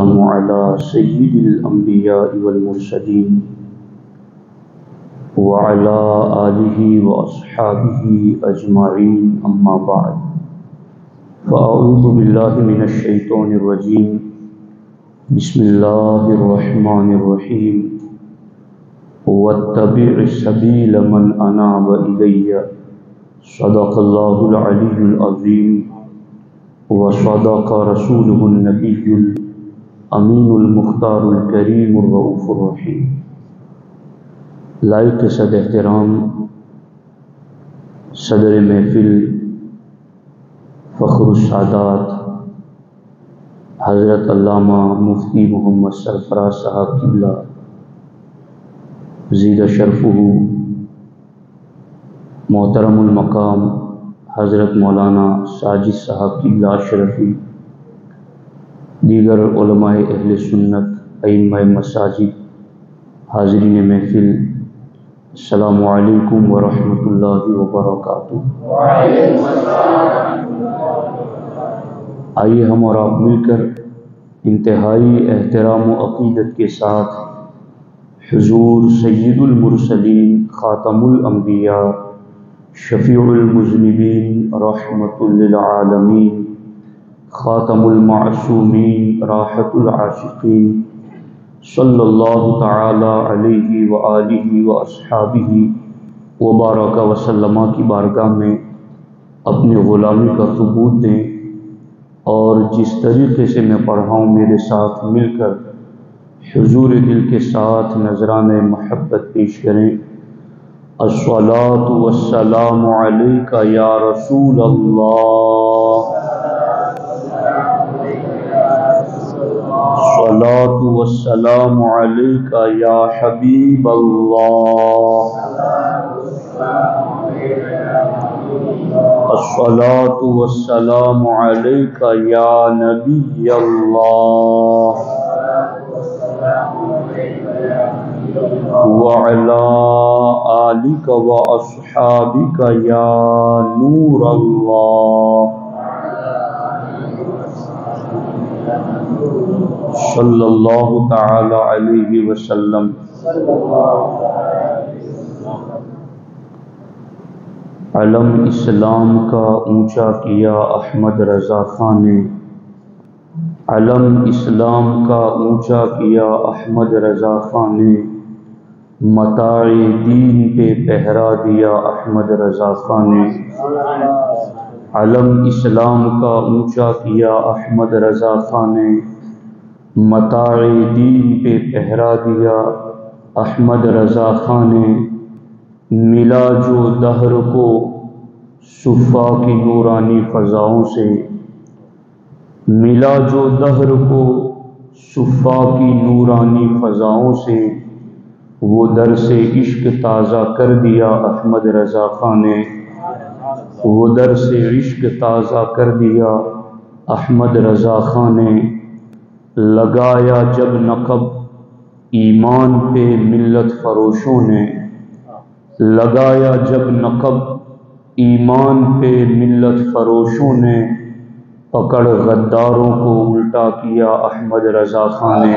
على سيد الأنبياء والمرسلين وعلى آله وأصحابه أجمعين أما بعد فأعوذ بالله من الشيطان الرجيم بسم الله الرحمن الرحيم واتبع سبيل من أناب إلي صدق الله العلي العظيم وصدق رسوله النبي الأمين المختار الكريم الرؤوف الرحيم۔ لائق صد احترام صدر محفل فخر السادات حضرت علامہ مفتی محمد سرفراز صاحب قبلہ زید شرفہ، محترم المقام حضرت مولانا ساجد صاحب قبلہ اشرفی، دیگر علماء اہل سنت، ائمہ مساجد، حاضرین محفل، السلام علیکم ورحمۃ اللہ وبرکاتہ۔ آئیے ہم اور آپ مل کر انتہائی احترام و عقیدت کے ساتھ حضور سید المرسلین، خاتم الانبیاء، شفیع المذنبین، رحمۃ للعالمین، خاتم المعصومین، راحت العاشقین، صلی اللہ تعالی علیہ وآلہ واصحابہ وبارک وسلم کی بارگاہ میں اپنی غلامی کا ثبوت دیں، اور جس طریقے سے میں پڑھا ہوں میرے ساتھ مل کر حضور دل کے ساتھ نذرانہ محبت پیش کریں۔ الصلاۃ والسلام علیک یا رسول اللہ، الصلاۃ والسلام علیک یا حبیب اللہ، الصلاۃ والسلام علیک یا نبی اللہ، وعلی آلک واصحابک یا نور اللہ، صلی اللہ تعالی علیہ وسلم۔ علم اسلام کا اونچا کیا احمد رضا خان نے، علم اسلام کا اونچا کیا احمد رضا خان نے، متاع دین پہ پہرا دیا احمد رضا خان نے، علم اسلام کا اونچا کیا احمد رضا خان نے، متاع دین پہ پہرا دیا احمد رضا خان نے، ملا جو دہر کو صفا کی نورانی فضاؤں سے، ملا جو دہر کو صفا کی نورانی فضاؤں سے، وہ در سے عشق تازہ کر دیا احمد رضا خان نے، وہ در سے عشق تازہ کر دیا احمد رضا خان نے، لگایا جب نقب ایمان پہ ملت فروشوں نے، لگایا جب نقب ایمان پہ ملت فروشوں نے، پکڑ غداروں کو الٹا کیا احمد رضا خان نے،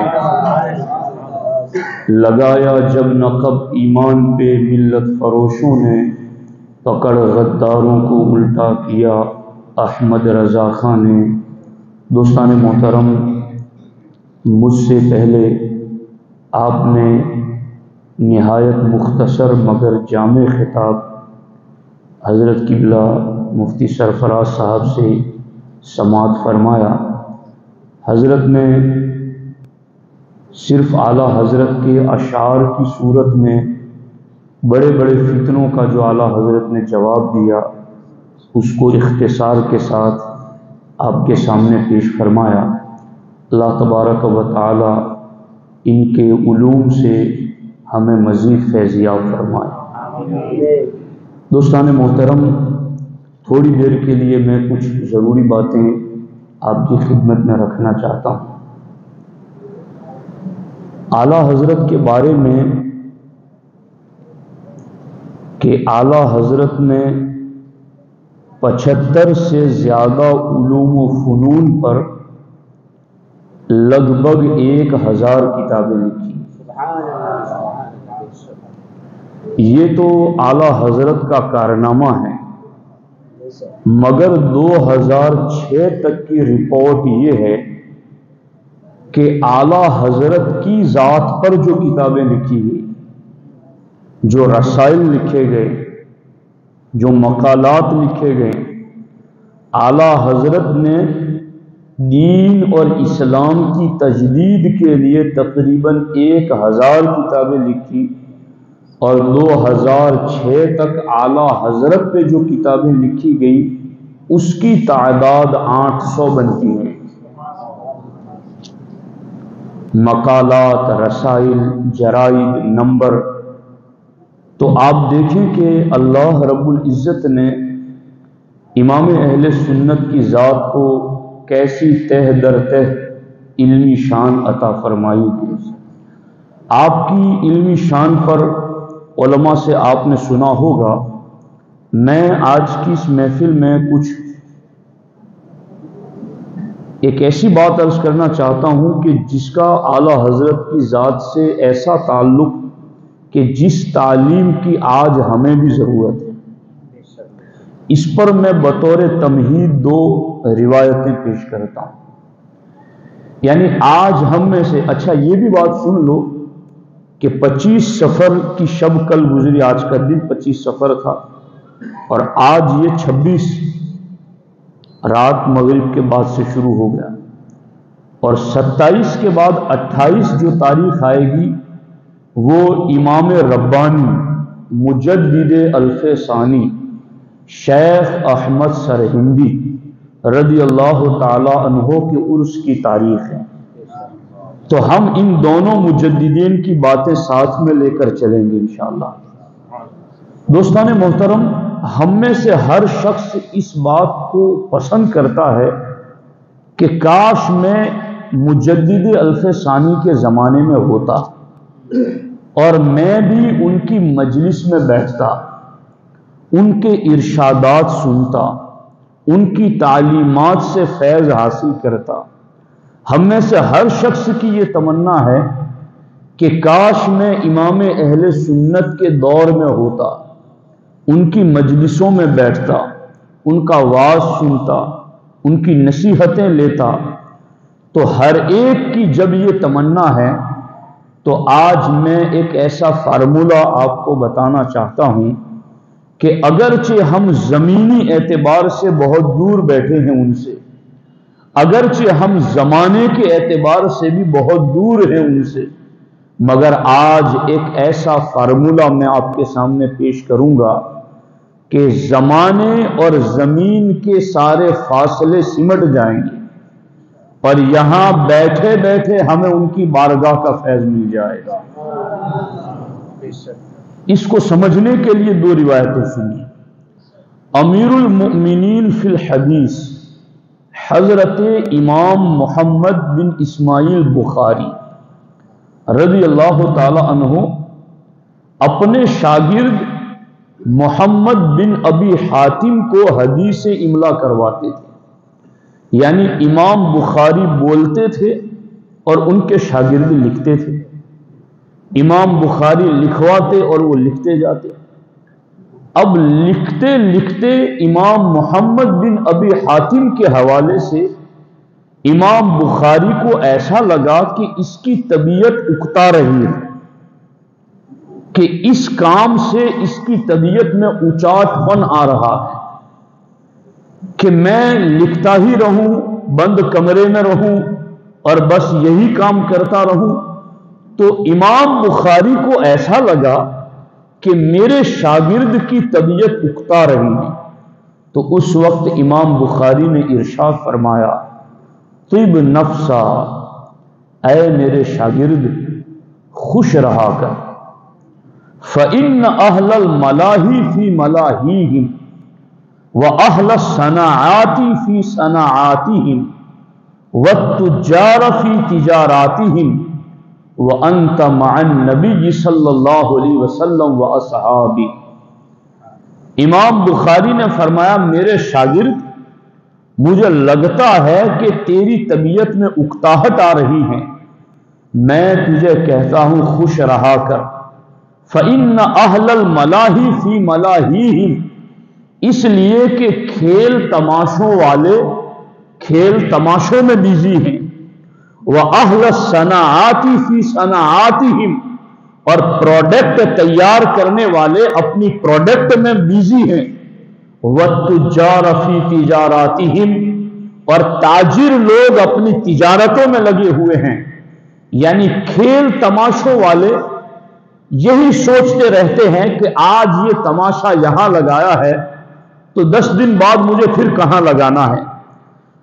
لگایا جب نقب ایمان پہ ملت فروشوں نے، پکڑ غداروں کو الٹا کیا احمد رضا خان نے۔ دوستان محترم، مجھ سے پہلے آپ نے نہایت مختصر مگر جامع خطاب حضرت قبلہ مفتی سرفراز صاحب سے سماعت فرمایا۔ حضرت نے صرف اعلیٰ حضرت کے اشعار کی صورت میں بڑے بڑے فتنوں کا جو اعلیٰ حضرت نے جواب دیا، اس کو اختصار کے ساتھ آپ کے سامنے پیش فرمایا۔ اللہ تبارک و تعالی ان کے علوم سے ہمیں مزید فیضیاب فرمائے۔ دوستان محترم، تھوڑی دیر کے لیے میں کچھ ضروری باتیں آپ کی خدمت میں رکھنا چاہتا ہوں۔ اعلیٰ حضرت کے بارے میں کہ اعلیٰ حضرت نے 75 سے زیادہ علوم و فنون پر لگ بھگ 1000 کتابیں لکھی۔ یہ تو اعلی حضرت کا کارنامہ ہے، مگر 2006 تک کی رپورٹ یہ ہے کہ اعلی حضرت کی ذات پر جو کتابیں لکھی گئی، جو رسائل لکھے گئے، جو مقالات لکھے گئے، اعلی حضرت نے دین اور اسلام کی تجدید کے لیے تقریباً 1000 کتابیں لکھی، اور 2006 تک اعلی حضرت پہ جو کتابیں لکھی گئی اس کی تعداد 800 بنتی ہے۔ مقالات، رسائل، جرائد، نمبر۔ تو آپ دیکھیں کہ اللہ رب العزت نے امام اہل سنت کی ذات کو کیسی تہ در تہ علمی شان عطا فرمائی ہے۔ آپ کی علمی شان پر علماء سے آپ نے سنا ہوگا۔ میں آج کی اس محفل میں کچھ ایک ایسی بات عرض کرنا چاہتا ہوں کہ جس کا اعلی حضرت کی ذات سے ایسا تعلق کہ جس تعلیم کی آج ہمیں بھی ضرورت ہے۔ اس پر میں بطور تمہید 2 روایتیں پیش کرتا ہوں۔ یعنی آج ہم میں سے، اچھا یہ بھی بات سن لو کہ 25 صفر کی شب کل گزری، آج کا دن 25 صفر تھا، اور آج یہ 26 رات مغرب کے بعد سے شروع ہو گیا، اور 27 کے بعد 28 جو تاریخ آئے گی وہ امام ربانی مجدد الف ثانی شیخ احمد سرہندی رضی اللہ تعالی عنہ کے عرس کی تاریخ ہے۔ تو ہم ان دونوں مجددین کی باتیں ساتھ میں لے کر چلیں گے انشاءاللہ۔ دوستان محترم، ہم میں سے ہر شخص اس بات کو پسند کرتا ہے کہ کاش میں مجدد الف ثانی کے زمانے میں ہوتا اور میں بھی ان کی مجلس میں بیٹھتا، ان کے ارشادات سنتا، ان کی تعلیمات سے فیض حاصل کرتا۔ ہم میں سے ہر شخص کی یہ تمنا ہے کہ کاش میں امام اہل سنت کے دور میں ہوتا، ان کی مجلسوں میں بیٹھتا، ان کا وعظ سنتا، ان کی نصیحتیں لیتا۔ تو ہر ایک کی جب یہ تمنا ہے تو آج میں ایک ایسا فارمولہ آپ کو بتانا چاہتا ہوں کہ اگرچہ ہم زمینی اعتبار سے بہت دور بیٹھے ہیں ان سے، اگرچہ ہم زمانے کے اعتبار سے بھی بہت دور ہیں ان سے، مگر آج ایک ایسا فارمولہ میں آپ کے سامنے پیش کروں گا کہ زمانے اور زمین کے سارے فاصلے سمٹ جائیں گے اور یہاں بیٹھے بیٹھے ہمیں ان کی بارگاہ کا فیض مل جائے گا۔ اس کو سمجھنے کے لیے 2 روایتیں سنیے۔ امیر المؤمنین فی الحدیث حضرت امام محمد بن اسماعیل بخاری رضی اللہ تعالی عنہ اپنے شاگرد محمد بن ابی حاتم کو حدیث املا کرواتے تھے۔ یعنی امام بخاری بولتے تھے اور ان کے شاگرد لکھتے تھے، امام بخاری لکھواتے اور وہ لکھتے جاتے۔ اب لکھتے لکھتے امام محمد بن ابی حاتم کے حوالے سے امام بخاری کو ایسا لگا کہ اس کی طبیعت اکتا رہی ہے، کہ اس کام سے اس کی طبیعت میں اچاٹ پن آ رہا ہے کہ میں لکھتا ہی رہوں، بند کمرے میں رہوں اور بس یہی کام کرتا رہوں۔ تو امام بخاری کو ایسا لگا کہ میرے شاگرد کی طبیعت اکتا رہی ہے، تو اس وقت امام بخاری نے ارشاد فرمایا، طب نفسا، اے میرے شاگرد خوش رہا کر، فَإِنَّ أَهْلَ الْمَلَاهِ فِي مَلَاهِهِمْ وَأَهْلَ الصَّنَاعَاتِ فِي صَنَاعَاتِهِمْ وَالتُّجَّارَ فِي تِجَارَاتِهِمْ وَأَنْتَ مَعَ النَّبِيِّ صلی اللہ علیہ وسلم وَأَصْحَابِهِ۔ امام بخاری نے فرمایا، میرے شاگرد مجھے لگتا ہے کہ تیری طبیعت میں اکتاہٹ آ رہی ہے، میں تجھے کہتا ہوں خوش رہا کر۔ فَإِنَّ أَهْلَ الْمَلَاهِ فِي مَلَاهِهِمْ، اس لیے کہ کھیل تماشوں والے کھیل تماشوں میں بیزی ہیں، وَأَهْلَ الصَّنَاعَاتِ فِي صَنَاعَاتِهِمْ، اور پروڈکٹ تیار کرنے والے اپنی پروڈکٹ میں بیزی ہیں، وَالتُّجَّارَ فِي تِجَارَاتِهِمْ، اور تاجر لوگ اپنی تجارتوں میں لگے ہوئے ہیں۔ یعنی کھیل تماشوں والے یہی سوچتے رہتے ہیں کہ آج یہ تماشا یہاں لگایا ہے تو 10 دن بعد مجھے پھر کہاں لگانا ہے،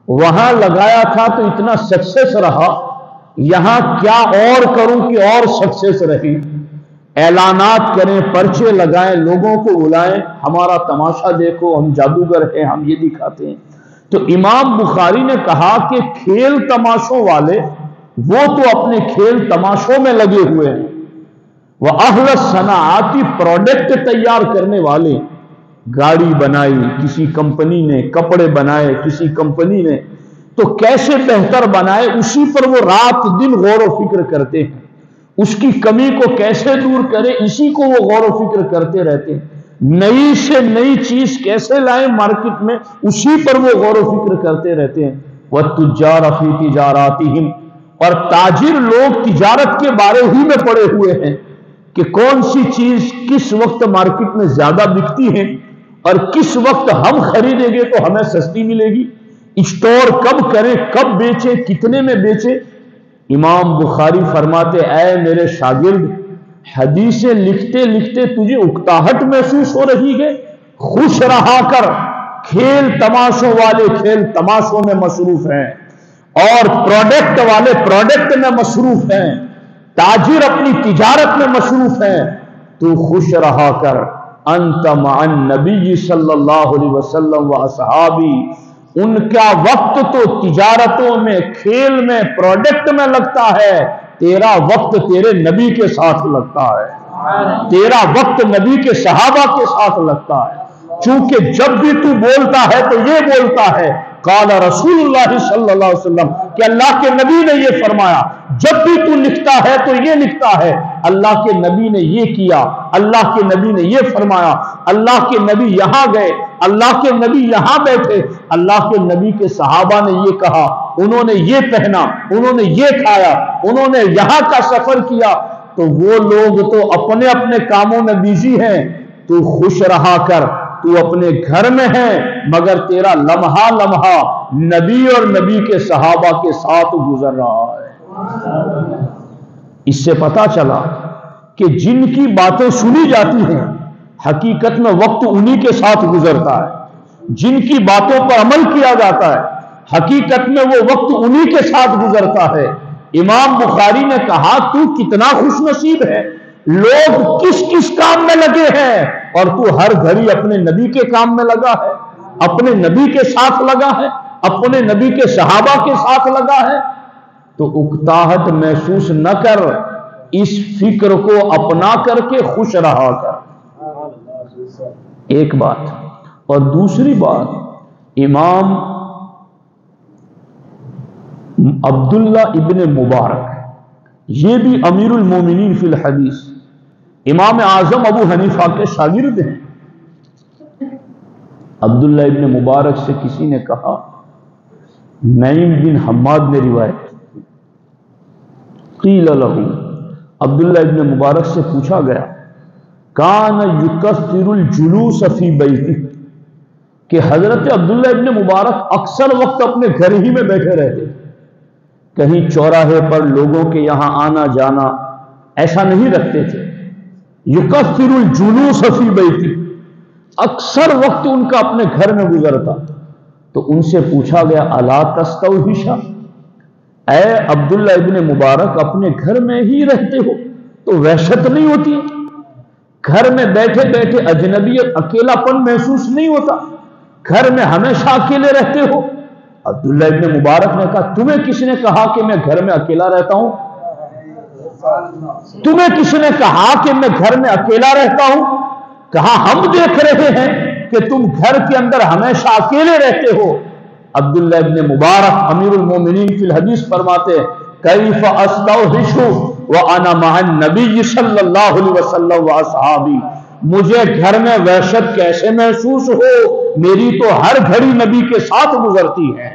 وہاں لگایا تھا تو اتنا سکسیس رہا، یہاں کیا اور کروں کہ اور سکسیس رہے۔ اعلانات کریں، پرچے لگائیں، لوگوں کو بلائیں، ہمارا تماشا دیکھو، ہم جادوگر ہیں، ہم یہ دکھاتے ہیں۔ تو امام بخاری نے کہا کہ کھیل تماشوں والے وہ تو اپنے کھیل تماشوں میں لگے ہوئے ہیں، وَأَهْلَ الصَّنَاعَاتِ، پروڈکٹ تیار کرنے والے، گاڑی بنائی کسی کمپنی نے، کپڑے بنائے کسی کمپنی نے، تو کیسے بہتر بنائے اسی پر وہ رات دن غور و فکر کرتے ہیں، اس کی کمی کو کیسے دور کرے اسی کو وہ غور و فکر کرتے رہتے ہیں، نئی سے نئی چیز کیسے لائیں مارکیٹ میں اسی پر وہ غور و فکر کرتے رہتے ہیں۔ وَالتُّجَّارَ فِي تِجَارَاتِهِمْ، اور تاجر لوگ تجارت کے بارے ہی میں پڑے ہوئے ہیں کہ کون سی چیز کس وقت مارکیٹ میں زیادہ بکتی ہے اور کس وقت ہم خریدیں گے تو ہمیں سستی ملے گی، اسٹور کب کریں، کب بیچیں، کتنے میں بیچیں۔ امام بخاری فرماتے اے میرے شاگرد، حدیثیں لکھتے لکھتے تجھے اکتاہٹ محسوس ہو رہی ہے، خوش رہا کر، کھیل تماشوں والے کھیل تماشوں میں مصروف ہیں اور پروڈکٹ والے پروڈکٹ میں مصروف ہیں، تاجر اپنی تجارت میں مصروف ہیں، تو خوش رہا کر۔ انت مع النبی صلی اللہ علیہ وسلم و اصحابی، ان کا وقت تو تجارتوں میں، کھیل میں، پروڈکٹ میں لگتا ہے، تیرا وقت تیرے نبی کے ساتھ لگتا ہے، تیرا وقت نبی کے صحابہ کے ساتھ لگتا ہے، چونکہ جب بھی تو بولتا ہے تو یہ بولتا ہے قال رسول اللہ صلی اللہ علیہ وسلم، کہ اللہ کے نبی نے یہ فرمایا، جب بھی تو لکھتا ہے تو یہ لکھتا ہے اللہ کے نبی نے یہ کیا، اللہ کے نبی نے یہ فرمایا، اللہ کے نبی یہاں گئے، اللہ کے نبی یہاں بیٹھے، اللہ کے نبی کے صحابہ نے یہ کہا، انہوں نے یہ پہنا، انہوں نے یہ کھایا، انہوں نے یہاں کا سفر کیا۔ تو وہ لوگ تو اپنے اپنے کاموں میں بیزی ہیں، تو خوش رہا کر، تو اپنے گھر میں ہے مگر تیرا لمحہ لمحہ نبی اور نبی کے صحابہ کے ساتھ گزر رہا ہے۔ اس سے پتا چلا کہ جن کی باتیں سنی جاتی ہیں حقیقت میں وقت انہی کے ساتھ گزرتا ہے، جن کی باتوں پر عمل کیا جاتا ہے حقیقت میں وہ وقت انہی کے ساتھ گزرتا ہے۔ امام بخاری نے کہا تو کتنا خوش نصیب ہے، لوگ کس کس کام میں لگے ہیں اور تو ہر گھڑی اپنے نبی کے کام میں لگا ہے، اپنے نبی کے ساتھ لگا ہے، اپنے نبی کے صحابہ کے ساتھ لگا ہے۔ تو اکتاہٹ محسوس نہ کر، اس فکر کو اپنا کر کے خوش رہا کر، ایک بات۔ اور دوسری بات، امام عبداللہ ابن مبارک، یہ بھی امیر المومنین فی الحدیث، امام اعظم ابو حنیفہ کے شاگرد ہیں۔ عبداللہ ابن مبارک سے کسی نے کہا، نعیم بن حماد نے روایت، قیل لہ، عبداللہ ابن مبارک سے پوچھا گیا، کان یکثر الجلوس فی بیتہ، کہ حضرت عبداللہ ابن مبارک اکثر وقت اپنے گھر ہی میں بیٹھے رہتے، کہیں چوراہے پر لوگوں کے یہاں آنا جانا ایسا نہیں رکھتے تھے۔ یکثر الجلوس فی بیتہ، اکثر وقت ان کا اپنے گھر میں گزرتا۔ تو ان سے پوچھا گیا، الا تستوحش، اے عبداللہ ابن مبارک اپنے گھر میں ہی رہتے ہو تو وحشت نہیں ہوتی؟ گھر میں بیٹھے بیٹھے اجنبیت، اکیلا پن محسوس نہیں ہوتا؟ گھر میں ہمیشہ اکیلے رہتے ہو؟ عبداللہ ابن مبارک نے کہا، تمہیں کس نے کہا کہ میں گھر میں اکیلا رہتا ہوں؟ تمہیں کس نے کہا کہ میں گھر میں اکیلا رہتا ہوں؟ کہا ہم دیکھ رہے ہیں کہ تم گھر کے اندر ہمیشہ اکیلے رہتے ہو۔ عبداللہ ابن مبارک امیر المومنین فی الحدیث فرماتے ہیں کیف استوحش وانا مع النبی صلی اللہ علیہ وسلم واصحابی، مجھے گھر میں وحشت کیسے محسوس ہو، میری تو ہر گھڑی نبی کے ساتھ گزرتی ہے،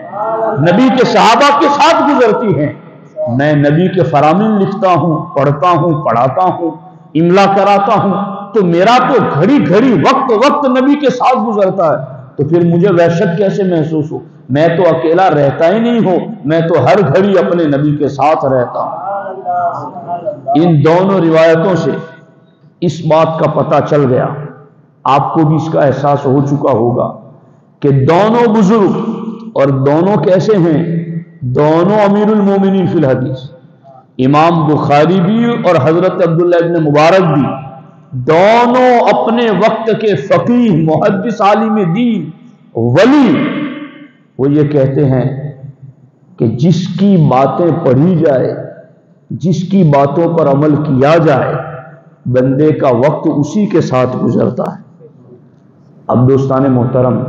نبی کے صحابہ کے ساتھ گزرتی ہے، میں نبی کے فرامین لکھتا ہوں، پڑھتا ہوں، پڑھاتا ہوں، املا کراتا ہوں، تو میرا تو گھڑی گھڑی وقت نبی کے ساتھ گزرتا ہے، تو پھر مجھے وحشت کیسے محسوس ہو، میں تو اکیلا رہتا ہی نہیں ہوں، میں تو ہر گھڑی اپنے نبی کے ساتھ رہتا ہوں۔ ان دونوں روایتوں سے اس بات کا پتہ چل گیا، آپ کو بھی اس کا احساس ہو چکا ہوگا کہ دونوں بزرگ، اور دونوں کیسے ہیں، دونوں امیر المومنین فی الحدیث، امام بخاری بھی اور حضرت عبداللہ ابن مبارک بھی، دونوں اپنے وقت کے فقیہ، محدث، عالم دین، ولی، وہ یہ کہتے ہیں کہ جس کی باتیں پڑھی جائے، جس کی باتوں پر عمل کیا جائے، بندے کا وقت اسی کے ساتھ گزرتا ہے۔ اب دوستان محترم،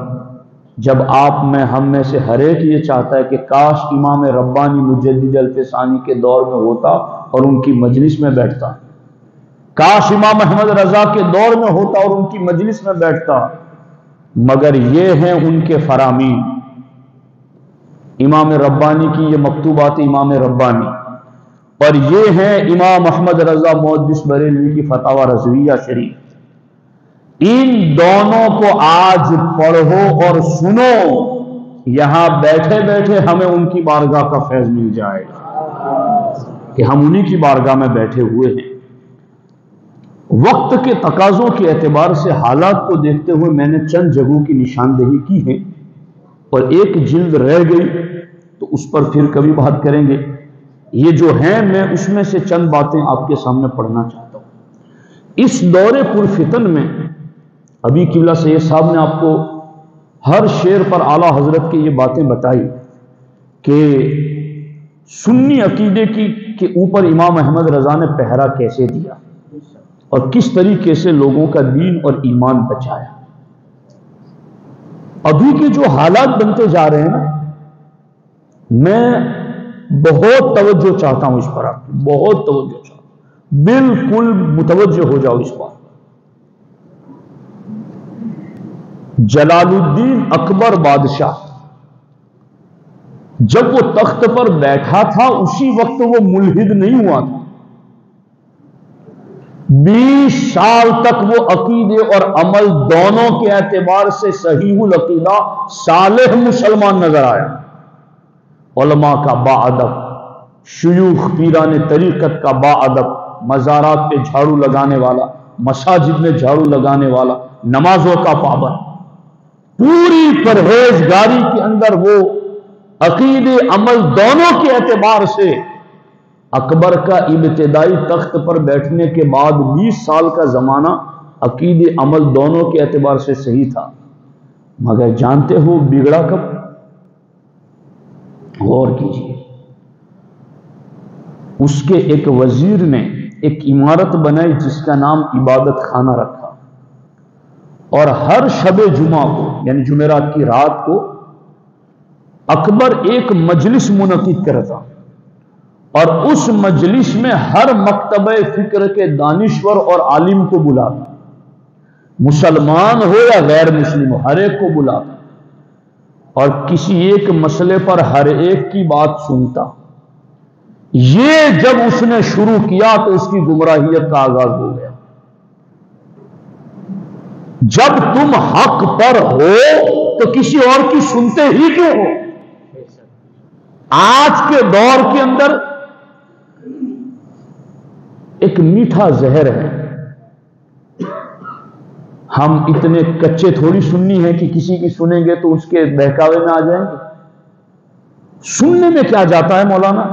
جب آپ میں ہم میں سے ہر ایک یہ چاہتا ہے کہ کاش امام ربانی مجدد الفسانی کے دور میں ہوتا اور ان کی مجلس میں بیٹھتا، کاش امام احمد رضا کے دور میں ہوتا اور ان کی مجلس میں بیٹھتا، مگر یہ ہیں ان کے فرامین، امام ربانی کی یہ مکتوبات امام ربانی، اور یہ ہیں امام احمد رضا محدث بریلوی کی فتاوی رضویہ شریف۔ ان دونوں کو آج پڑھو اور سنو، یہاں بیٹھے بیٹھے ہمیں ان کی بارگاہ کا فیض مل جائے گا کہ ہم انہی کی بارگاہ میں بیٹھے ہوئے ہیں۔ وقت کے تقاضوں کے اعتبار سے حالات کو دیکھتے ہوئے میں نے چند جگہوں کی نشاندہی کی ہے، اور ایک جلد رہ گئی تو اس پر پھر کبھی بات کریں گے۔ یہ جو ہیں میں اس میں سے چند باتیں آپ کے سامنے پڑھنا چاہتا ہوں۔ اس دور پرفتن میں ابھی قبلہ سید صاحب نے آپ کو ہر شعر پر اعلیٰ حضرت کی یہ باتیں بتائی کہ سنی عقیدے کے اوپر امام احمد رضا نے پہرا کیسے دیا اور کس طریقے سے لوگوں کا دین اور ایمان بچایا۔ ابھی کے جو حالات بنتے جا رہے ہیں، میں بہت توجہ چاہتا ہوں اس پر، آپ کی بہت توجہ چاہتا ہوں، بالکل متوجہ ہو جاؤ اس پر۔ جلال الدین اکبر بادشاہ جب وہ تخت پر بیٹھا تھا اسی وقت وہ ملحد نہیں ہوا تھا، 20 سال تک وہ عقیدے اور عمل دونوں کے اعتبار سے صحیح العقیدہ صالح مسلمان نظر آیا۔ علماء کا با ادب، شیوخ پیران طریقت کا با ادب، مزارات پہ جھاڑو لگانے والا، مساجد میں جھاڑو لگانے والا، نمازوں کا پابند، پوری پرہیزگاری کے اندر وہ عقیدے عمل دونوں کے اعتبار سے اکبر کا ابتدائی تخت پر بیٹھنے کے بعد 20 سال کا زمانہ عقیدے عمل دونوں کے اعتبار سے صحیح تھا، مگر جانتے ہو بگڑا کب؟ غور کیجیے، اس کے ایک وزیر نے ایک عمارت بنائی جس کا نام عبادت خانہ رکھا، اور ہر شب جمعہ کو یعنی جمعرات کی رات کو اکبر ایک مجلس منعقد کرتا، اور اس مجلس میں ہر مکتبہ فکر کے دانشور اور عالم کو بلاتا، مسلمان ہو یا غیر مسلم ہو، ہر ایک کو بلاتا، اور کسی ایک مسئلے پر ہر ایک کی بات سنتا۔ یہ جب اس نے شروع کیا تو اس کی گمراہیت کا آغاز ہو گیا۔ جب تم حق پر ہو تو کسی اور کی سنتے ہی کیوں ہو؟ آج کے دور کے اندر ایک میٹھا زہر ہے، ہم اتنے کچے تھوڑی سنی ہیں کہ کسی کی سنیں گے تو اس کے بہکاوے میں آ جائیں گے۔ سننے میں کیا جاتا ہے مولانا؟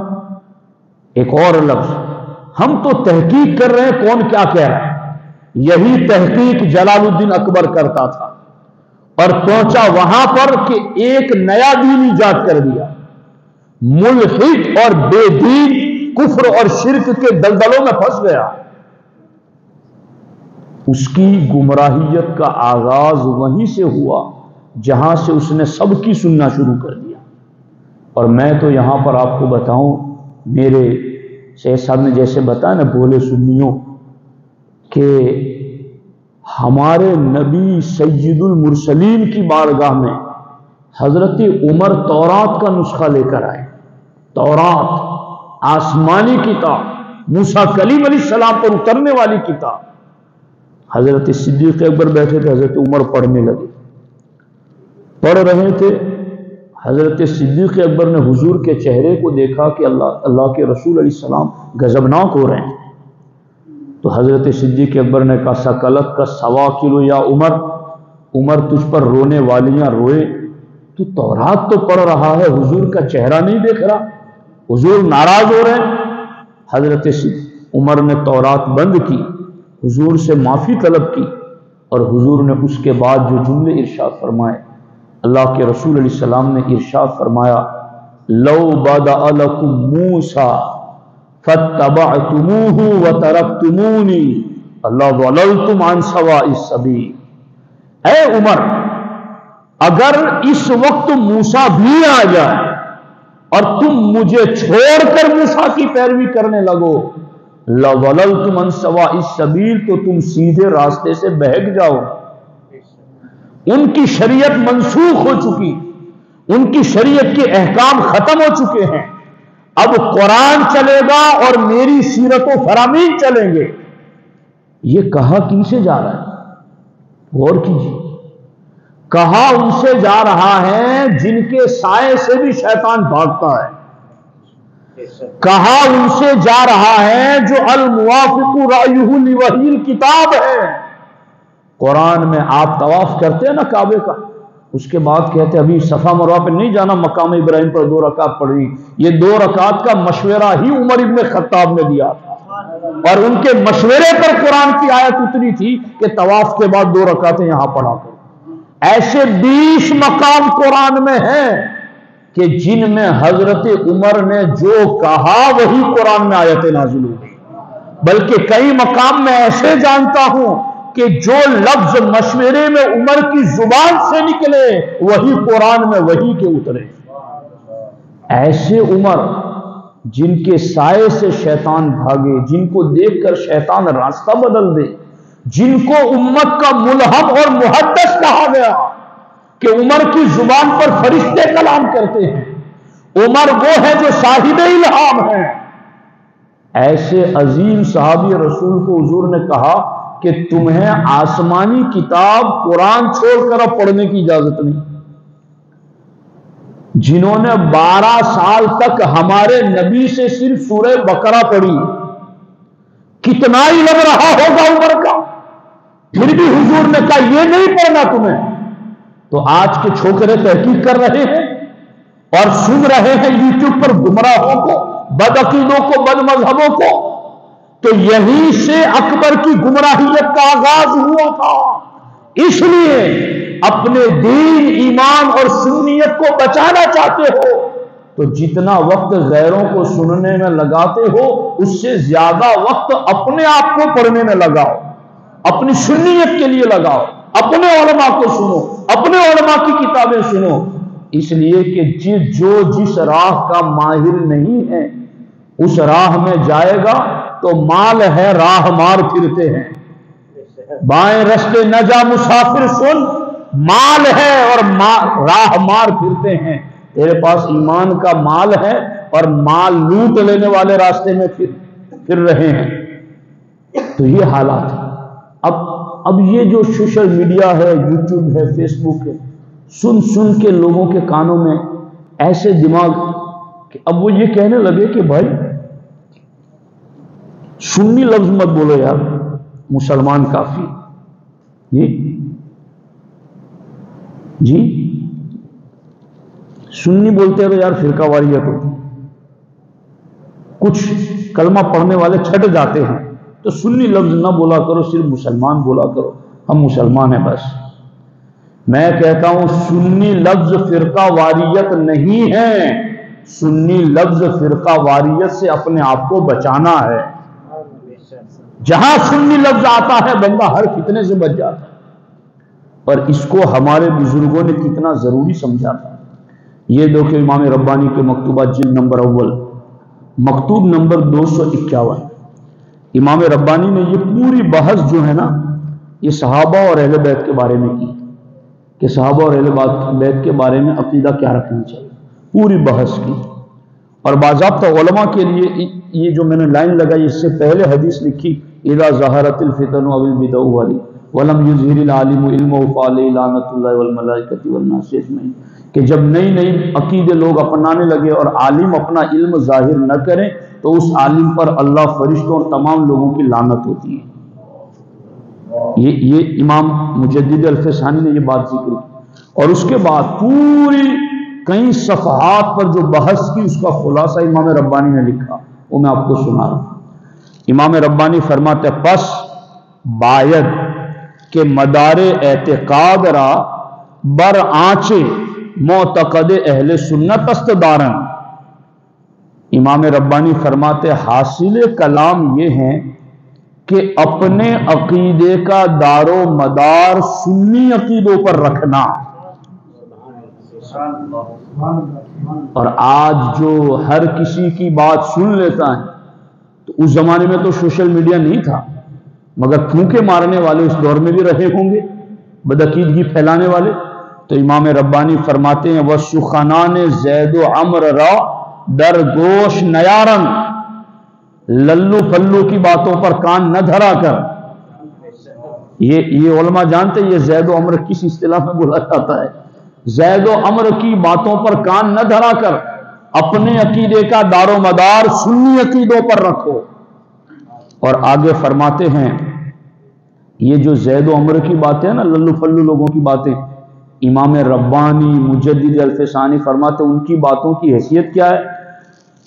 ایک اور لفظ، ہم تو تحقیق کر رہے ہیں کون کیا کہہ رہا ہے۔ یہی تحقیق جلال الدین اکبر کرتا تھا، اور پہنچا وہاں پر کہ ایک نیا دین ایجاد کر دیا، ملحد اور بے دین کفر اور شرک کے دلدلوں میں پھنس گیا۔ اس کی گمراہیت کا آغاز وہیں سے ہوا جہاں سے اس نے سب کی سننا شروع کر دیا۔ اور میں تو یہاں پر آپ کو بتاؤں، میرے شیخ صاحب نے جیسے بتایا نا بولے سنیوں، کہ ہمارے نبی سید المرسلین کی بارگاہ میں حضرت عمر تورات کا نسخہ لے کر آئے۔ تورات آسمانی کتاب، موسیٰ کلیم علیہ السلام پر اترنے والی کتاب۔ حضرت صدیق اکبر بیٹھے تھے، حضرت عمر پڑھنے لگے، پڑھ رہے تھے۔ حضرت صدیق اکبر نے حضور کے چہرے کو دیکھا کہ اللہ کے رسول علیہ السلام غضبناک ہو رہے ہیں، تو حضرت صدیق اکبر نے کہا سکلت کا سواکل یا عمر، عمر تجھ پر رونے والیاں روئے، تو تورات تو پڑھ رہا ہے، حضور کا چہرہ نہیں دیکھ رہا، حضور ناراض ہو رہے ہیں۔ حضرت عمر نے تورات بند کی، حضور سے معافی طلب کی، اور حضور نے اس کے بعد جو جملے ارشاد فرمائے، اللہ کے رسول علیہ السلام نے ارشاد فرمایا لو بدأ لکم موسیٰ فاتبعتموہ وترکتمونی لضللتم عن سواء السبیل۔ اے عمر، اگر اس وقت موسیٰ بھی آ جائے اور تم مجھے چھوڑ کر موسیٰ کی پیروی کرنے لگو، لضللتم عن سواء السبیل، تو تم سیدھے راستے سے بہک جاؤ۔ ان کی شریعت منسوخ ہو چکی، ان کی شریعت کے احکام ختم ہو چکے ہیں، اب قرآن چلے گا اور میری سیرت و فرامین چلیں گے۔ یہ کہا کن سے جا رہا ہے؟ غور کیجیے، کہا ان سے جا رہا ہے جن کے سائے سے بھی شیطان بھاگتا ہے، کہا ان سے جا رہا ہے جو الموافق رأیہ لوحی الکتاب ہے۔ قرآن میں آپ طواف کرتے ہیں نا کعبے کا، اس کے بعد کہتے ہیں ابھی صفا مروہ پہ نہیں جانا، مقام ابراہیم پر 2 رکعت پڑھی۔ یہ 2 رکعت کا مشورہ ہی عمر ابن خطاب نے دیا تھا، اور ان کے مشورے پر قرآن کی آیت اتری تھی کہ طواف کے بعد 2 رکعتیں یہاں پڑھا کرو۔ ایسے 20 مقام قرآن میں ہیں کہ جن میں حضرت عمر نے جو کہا وہی قرآن میں آیت نازل ہو گئی، بلکہ کئی مقام میں ایسے جانتا ہوں کہ جو لفظ مشورے میں عمر کی زبان سے نکلے وہی قرآن میں وہی کے اترے۔ ایسے عمر جن کے سائے سے شیطان بھاگے، جن کو دیکھ کر شیطان راستہ بدل دے، جن کو امت کا ملہم اور محدث کہا گیا کہ عمر کی زبان پر فرشتے کلام کرتے ہیں، عمر وہ ہے جو صاحب الہام ہے۔ ایسے عظیم صحابی رسول کو حضور نے کہا کہ تمہیں آسمانی کتاب قرآن چھوڑ کر اب پڑھنے کی اجازت نہیں۔ جنہوں نے 12 سال تک ہمارے نبی سے صرف سورہ بقرہ پڑھی، کتنا ہی لگ رہا ہوگا عمر کا، پھر بھی حضور نے کہا یہ نہیں پڑھنا تمہیں۔ تو آج کے چھوکرے تحقیق کر رہے ہیں اور سن رہے ہیں یوٹیوب پر گمراہوں کو، بدعقیدوں کو، بد مذہبوں کو، تو یہیں سے اکبر کی گمراہیت کا آغاز ہوا تھا۔ اس لیے اپنے دین، ایمان اور سنیت کو بچانا چاہتے ہو تو جتنا وقت غیروں کو سننے میں لگاتے ہو اس سے زیادہ وقت اپنے آپ کو پڑھنے میں لگاؤ، اپنی سنیت کے لیے لگاؤ، اپنے علماء کو سنو، اپنے علماء کی کتابیں سنو، اس لیے کہ جو جس راہ کا ماہر نہیں ہے اس راہ میں جائے گا تو مال ہے راہ مار پھرتے ہیں، بائیں رستے نہ جا مسافر سن، مال ہے اور راہ مار پھرتے ہیں۔ تیرے پاس ایمان کا مال ہے اور مال لوٹ لینے والے راستے میں پھر رہے ہیں، تو یہ حالات ہے۔ اب یہ جو سوشل میڈیا ہے، یوٹیوب ہے، فیس بک ہے، سن سن کے لوگوں کے کانوں میں ایسے دماغ کہ اب وہ یہ کہنے لگے کہ بھائی سنی لفظ مت بولو یار، مسلمان کافی۔ جی سنی بولتے ہیں تو یار فرقہ واریت ہوتی، کچھ کلمہ پڑھنے والے چھٹ جاتے ہیں، تو سنی لفظ نہ بولا کرو، صرف مسلمان بولا کرو، ہم مسلمان ہیں بس۔ میں کہتا ہوں سنی لفظ فرقہ واریت نہیں ہے، سنی لفظ فرقہ واریت سے اپنے آپ کو بچانا ہے۔ جہاں سنی لفظ آتا ہے بندہ ہر فتنے سے بچ جاتا ہے، اور اس کو ہمارے بزرگوں نے کتنا ضروری سمجھا تھا یہ دیکھو امام ربانی کے مکتوبات جلد نمبر اول مکتوب نمبر 251. امام ربانی نے یہ پوری بحث جو ہے نا یہ صحابہ اور اہل بیت کے بارے میں کی کہ صحابہ اور اہل بیت کے بارے میں عقیدہ کیا رکھنا چاہیے، پوری بحث کی. اور باضابطہ علماء کے لیے یہ جو میں نے لائن لگائی اس سے پہلے حدیث لکھی اذا ظہرت الفتن او البدع والی ولم یظہر العالم علمہ فعلیہ لعنۃ اللہ والملائکۃ والناس اجمعین، کہ جب نئی نئی عقیدے لوگ اپنانے لگے اور عالم اپنا علم ظاہر نہ کریں تو اس عالم پر اللہ، فرشتوں اور تمام لوگوں کی لعنت ہوتی ہے. یہ امام مجدد الفسانی نے یہ بات ذکر کی. اور اس کے بعد پوری کئی صفحات پر جو بحث کی اس کا خلاصہ امام ربانی نے لکھا، وہ میں آپ کو سنا رہا ہوں. امام ربانی فرماتے پس باید کہ مدار اعتقاد را بر آنچے معتقد اہل سنت است دارن. امام ربانی فرماتے حاصل کلام یہ ہے کہ اپنے عقیدے کا دار و مدار سنی عقیدوں پر رکھنا. اور آج جو ہر کسی کی بات سن لیتا ہے، تو اس زمانے میں تو سوشل میڈیا نہیں تھا، مگر پھونکے مارنے والے اس دور میں بھی رہے ہوں گے، بدعقیدگی پھیلانے والے. تو امام ربانی فرماتے ہیں وَسُخَنَانِ زید و عمر را در گوش نیارن، للو پلو کی باتوں پر کان نہ دھرا کر. یہ علماء جانتے ہیں یہ زید و عمر کس اصطلاح میں بولا جاتا ہے. زید و عمر کی باتوں پر کان نہ دھرا کر اپنے عقیدے کا دار و مدار سنی عقیدوں پر رکھو. اور آگے فرماتے ہیں یہ جو زید و عمر کی باتیں ہیں نا، للو پلو لوگوں کی باتیں، امام ربانی مجدد الفسانی فرماتے ان کی باتوں کی حیثیت کیا ہے.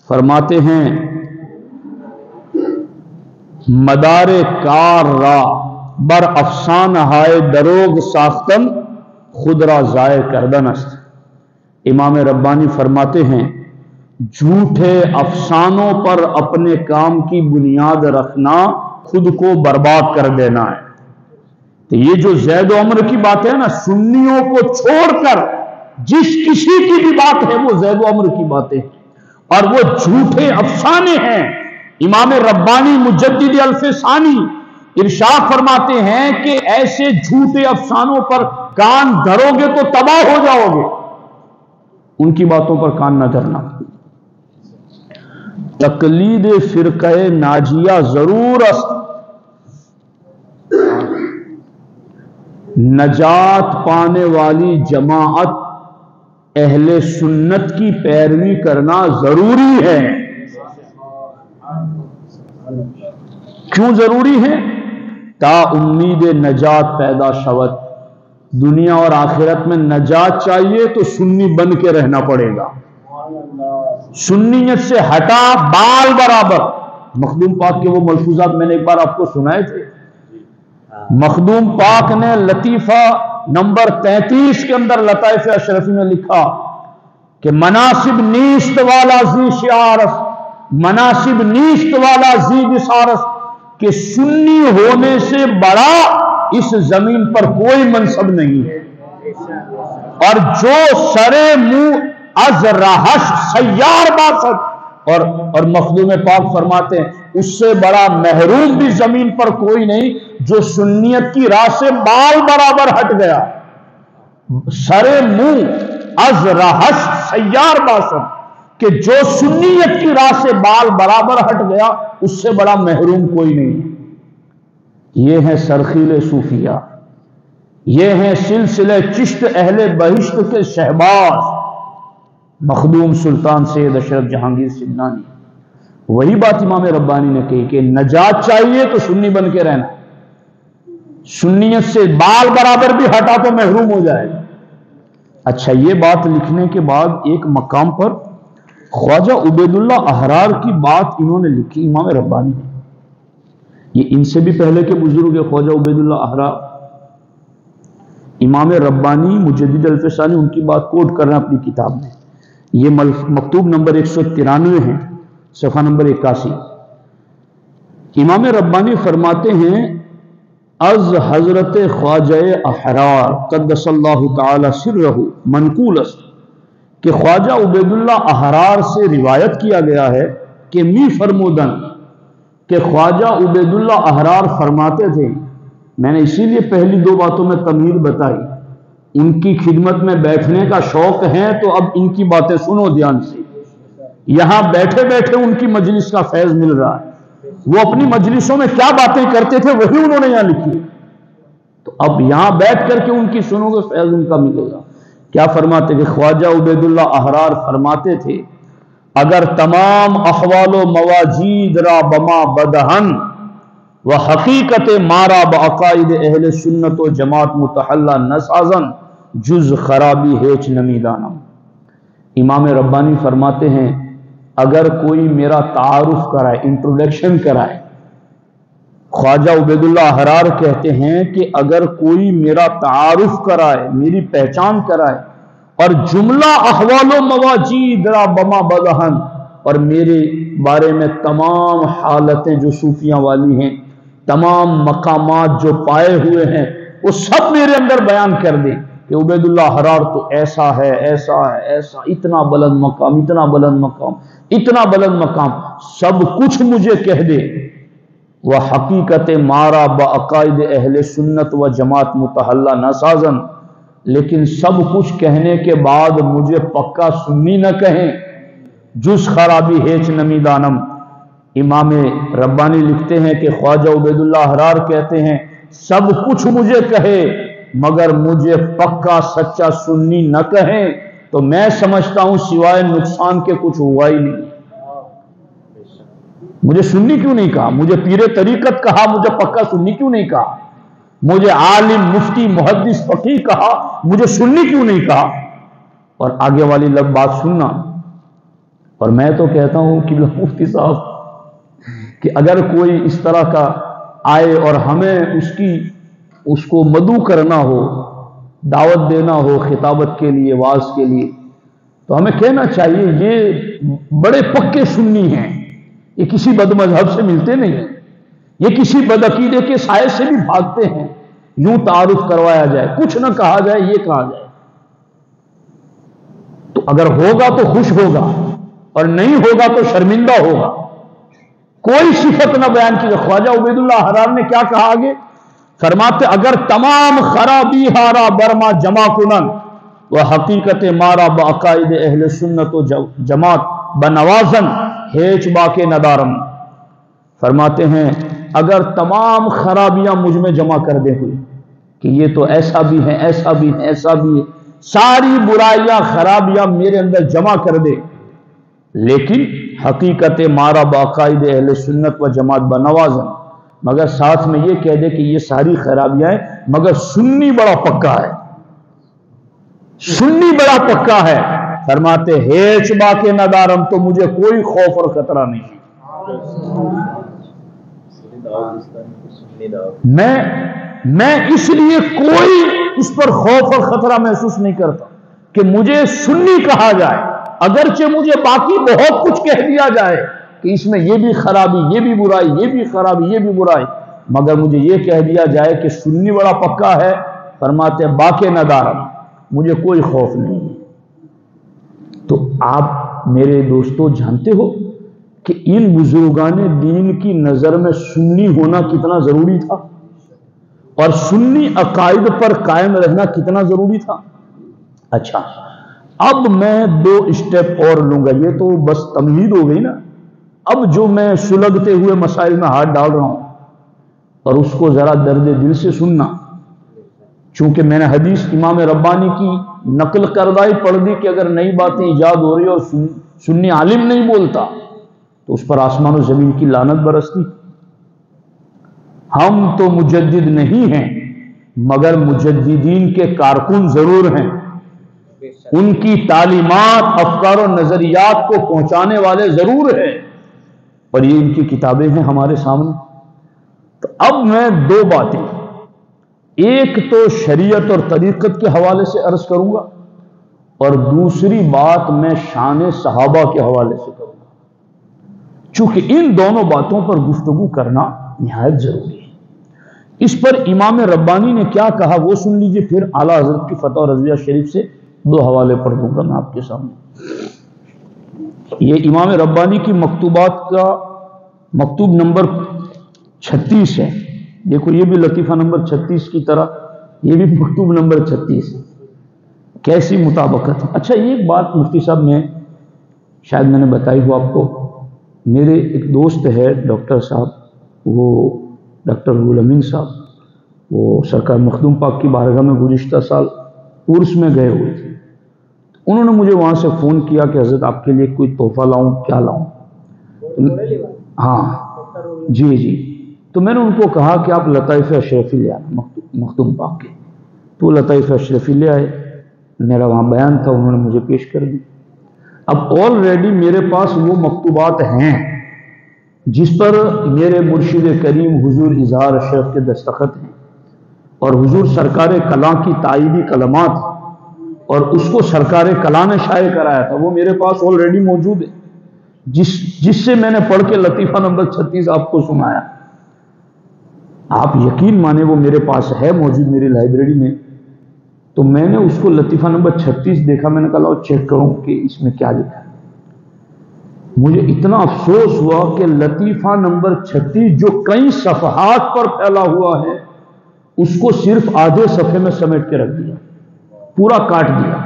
فرماتے ہیں مدار کار را بر افسانہ ہائے دروغ ساختن خود را ضائع کردن است. امام ربانی فرماتے ہیں جھوٹے افسانوں پر اپنے کام کی بنیاد رکھنا خود کو برباد کر دینا ہے. تو یہ جو زید و عمر کی بات ہے نا، سنیوں کو چھوڑ کر جس کسی کی بھی بات ہے وہ زید و عمر کی باتیں اور وہ جھوٹے افسانے ہیں. امام ربانی مجدد الفسانی ارشاد فرماتے ہیں کہ ایسے جھوٹے افسانوں پر کان دھرو گے تو تباہ ہو جاؤ گے. ان کی باتوں پر کان نہ دھرنا. تقلید فرقہ ناجیہ ضرور است، نجات پانے والی جماعت اہل سنت کی پیروی کرنا ضروری ہے. کیوں ضروری ہے؟ تا امید نجات پیدا شود. دنیا اور آخرت میں نجات چاہیے تو سنی بن کے رہنا پڑے گا. سنیت سے ہٹا بال برابر. مخدوم پاک کے وہ ملفوظات میں نے ایک بار آپ کو سنائے تھے. مخدوم پاک نے لطیفہ نمبر 33 کے اندر لطائف اشرفی میں لکھا کہ مناسب نیست والا زی شعارس، مناسب نیست والا زی بسارس، کہ سنی ہونے سے بڑا اس زمین پر کوئی منصب نہیں ہے. اور جو سرے منہ از رہش سیار باسد، اور مخدوم پاک فرماتے ہیں اس سے بڑا محروم بھی زمین پر کوئی نہیں جو سنیت کی راہ سے بال برابر ہٹ گیا. سرے منہ از رہش سیار باسد، کہ جو سنیت کی راہ سے بال برابر ہٹ گیا اس سے بڑا محروم کوئی نہیں. یہ ہے سرخیل صوفیہ، یہ ہیں سلسلہ چشت اہل بہشت کے شہباز مخدوم سلطان سید اشرف جہانگیر سمنانی. وہی بات امام ربانی نے کہی کہ نجات چاہیے تو سنی بن کے رہنا. سنیت سے بال برابر بھی ہٹا تو محروم ہو جائے. اچھا، یہ بات لکھنے کے بعد ایک مقام پر خواجہ عبید اللہ احرار کی بات انہوں نے لکھی امام ربانی نے. یہ ان سے بھی پہلے کے بزرگ ہے خواجہ عبید اللہ احرار. امام ربانی مجدد الفسانی ان کی بات کوٹ کر رہے ہیں اپنی کتاب میں. یہ مکتوب نمبر 193 ہے، صفحہ نمبر 81. امام ربانی فرماتے ہیں از حضرت خواجہ احرار قدس اللہ تعالی سرہ منقول است کہ خواجہ عبید اللہ احرار سے روایت کیا گیا ہے کہ می فرمودن کہ خواجہ عبید اللہ احرار فرماتے تھے، میں نے اسی لیے پہلی دو باتوں میں تمہید بتائی، ان کی خدمت میں بیٹھنے کا شوق ہے تو اب ان کی باتیں سنو دھیان سے، یہاں بیٹھے بیٹھے ان کی مجلس کا فیض مل رہا ہے، وہ اپنی مجلسوں میں کیا باتیں کرتے تھے وہی انہوں نے یہاں لکھی، تو اب یہاں بیٹھ کر کے ان کی سنو گے فیض ان کا ملے گا۔ کیا فرماتے کہ خواجہ عبید اللہ احرار فرماتے تھے، اگر تمام احوال و مواجید را بما بدہن و حقیقت مارا بعقائد اہل سنت و جماعت متحلہ نسازن جز خرابی ہیچ نمی دانم۔ امام ربانی فرماتے ہیں اگر کوئی میرا تعارف کرائے، انٹروڈکشن کرائے، خواجہ عبید اللہ احرار کہتے ہیں کہ اگر کوئی میرا تعارف کرائے، میری پہچان کرائے، اور جملہ احوال و مواجید را بما بدہن، اور میرے بارے میں تمام حالتیں جو صوفیاں والی ہیں، تمام مقامات جو پائے ہوئے ہیں، وہ سب میرے اندر بیان کر دے کہ عبید اللہ احرار تو ایسا ہے، ایسا ہے، ایسا، اتنا بلند مقام، اتنا بلند مقام، اتنا بلند مقام، سب کچھ مجھے کہہ دے، وہ حقیقت مارا بعقائد اہل سنت و جماعت متحلہ نسازن، لیکن سب کچھ کہنے کے بعد مجھے پکا سنی نہ کہیں، جز خرابی ہیچ نمی دانم۔ امام ربانی لکھتے ہیں کہ خواجہ عبید اللہ احرار کہتے ہیں سب کچھ مجھے کہے مگر مجھے پکا سچا سنی نہ کہیں تو میں سمجھتا ہوں سوائے نقصان کے کچھ ہوا ہی نہیں۔ مجھے سنی کیوں نہیں کہا؟ مجھے پیر طریقت کہا، مجھے پکا سنی کیوں نہیں کہا؟ مجھے عالم، مفتی، محدث، فقیہ کہا، مجھے سنی کیوں نہیں کہا؟ اور آگے والی بات سننا، اور میں تو کہتا ہوں کہ مفتی صاحب کہ اگر کوئی اس طرح کا آئے اور ہمیں اس کو مدعو کرنا ہو، دعوت دینا ہو خطابت کے لیے، واعظ کے لیے، تو ہمیں کہنا چاہیے یہ بڑے پکے سنی ہیں، یہ کسی بد مذہب سے ملتے نہیں ہیں، یہ کسی بد عقیدے کے سائے سے بھی بھاگتے ہیں، یوں تعارف کروایا جائے، کچھ نہ کہا جائے، یہ کہا جائے تو اگر ہوگا تو خوش ہوگا اور نہیں ہوگا تو شرمندہ ہوگا، کوئی صفت نہ بیان کی۔ خواجہ عبید اللہ احرار نے کیا کہا آگے؟ فرماتے اگر تمام خرابی ہارا برما جمع کنن و حقیقت مارا بعقائد اہل سنت و جماعت بنوازن ہیچ باقی ندارم۔ فرماتے ہیں اگر تمام خرابیاں مجھ میں جمع کر دے ہوئی کہ یہ تو ایسا بھی ہے، ایسا بھی ہے، ایسا بھی ہے، ساری برائیاں خرابیاں میرے اندر جمع کر دے، لیکن حقیقت مارا باقاعد اہل سنت و جماعت بنوازن، مگر ساتھ میں یہ کہہ دے کہ یہ ساری خرابیاں ہیں مگر سنی بڑا پکا ہے، سنی بڑا پکا ہے۔ فرماتے ہیچ باقی ندارم، تو مجھے کوئی خوف اور خطرہ نہیں ہے، میں اس لیے کوئی اس پر خوف اور خطرہ محسوس نہیں کرتا کہ مجھے سنی کہا جائے، اگرچہ مجھے باقی بہت کچھ کہہ دیا جائے کہ اس میں یہ بھی خرابی، یہ بھی برائی، یہ بھی خرابی، یہ بھی برائی، مگر مجھے یہ کہہ دیا جائے کہ سنی بڑا پکا ہے، فرماتے باقی ندارم، مجھے کوئی خوف نہیں۔ تو آپ میرے دوستو جانتے ہو کہ ان بزرگان دین کی نظر میں سنی ہونا کتنا ضروری تھا اور سنی عقائد پر قائم رہنا کتنا ضروری تھا۔ اچھا، اب میں 2 اسٹیپ اور لوں گا، یہ تو بس تمہید ہو گئی نا، اب جو میں سلگتے ہوئے مسائل میں ہاتھ ڈال رہا ہوں اور اس کو ذرا درد دل سے سننا، چونکہ میں نے حدیث امام ربانی کی نقل کردائی پڑھ دی کہ اگر نئی باتیں ایجاد ہو رہی اور سنی عالم نہیں بولتا تو اس پر آسمان و زمین کی لعنت برستی۔ ہم تو مجدد نہیں ہیں مگر مجددین کے کارکن ضرور ہیں، ان کی تعلیمات، افکار و نظریات کو پہنچانے والے ضرور ہیں، اور یہ ان کی کتابیں ہیں ہمارے سامنے۔ تو اب میں 2 باتیں، ایک تو شریعت اور طریقت کے حوالے سے عرض کروں گا اور دوسری بات میں شان صحابہ کے حوالے سے کروں گا، چونکہ ان دونوں باتوں پر گفتگو کرنا نہایت ضروری ہے۔ اس پر امام ربانی نے کیا کہا وہ سن لیجئے، پھر اعلیٰ حضرت کی فتح و رضویہ شریف سے دو حوالے پڑھ دوں گا میں آپ کے سامنے۔ یہ امام ربانی کی مکتوبات کا مکتوب نمبر 36 ہے، دیکھو یہ بھی لطیفہ نمبر 36 کی طرح یہ بھی مکتوب نمبر 36 ہے، کیسی مطابقت ہے۔ اچھا ایک بات مفتی صاحب شاید میں نے بتائی ہو آپ کو، میرے ایک دوست ہے ڈاکٹر صاحب، وہ ڈاکٹر رول امین صاحب، وہ سرکار مخدوم پاک کی بارگاہ میں گزشتہ سال عرس میں گئے ہوئے تھے، انہوں نے مجھے وہاں سے فون کیا کہ حضرت آپ کے لیے کوئی تحفہ لاؤں، کیا لاؤں؟ ہاں جی، تو میں نے ان کو کہا کہ آپ لطائف اشرفی لے آنا مخدوم پاک کے، تو لطائف اشرفی لے آئے، میرا وہاں بیان تھا، انہوں نے مجھے پیش کر دی۔ اب آلریڈی میرے پاس وہ مکتوبات ہیں جس پر میرے مرشد کریم حضور اظہار اشرف کے دستخط ہیں، اور حضور سرکار کلاں کی تائیدی کلمات، اور اس کو سرکار کلاں نے شائع کرایا تھا، وہ میرے پاس آلریڈی موجود ہے، جس سے میں نے پڑھ کے لطیفہ نمبر 36 آپ کو سنایا۔ آپ یقین مانیں وہ میرے پاس ہے موجود میری لائبریری میں۔ تو میں نے اس کو لطیفہ نمبر 36 دیکھا، میں نے کہا لاؤ چیک کروں کہ اس میں کیا لکھا ہے۔ مجھے اتنا افسوس ہوا کہ لطیفہ نمبر 36 جو کئی صفحات پر پھیلا ہوا ہے، اس کو صرف آدھے صفحے میں سمیٹ کے رکھ دیا، پورا کاٹ دیا،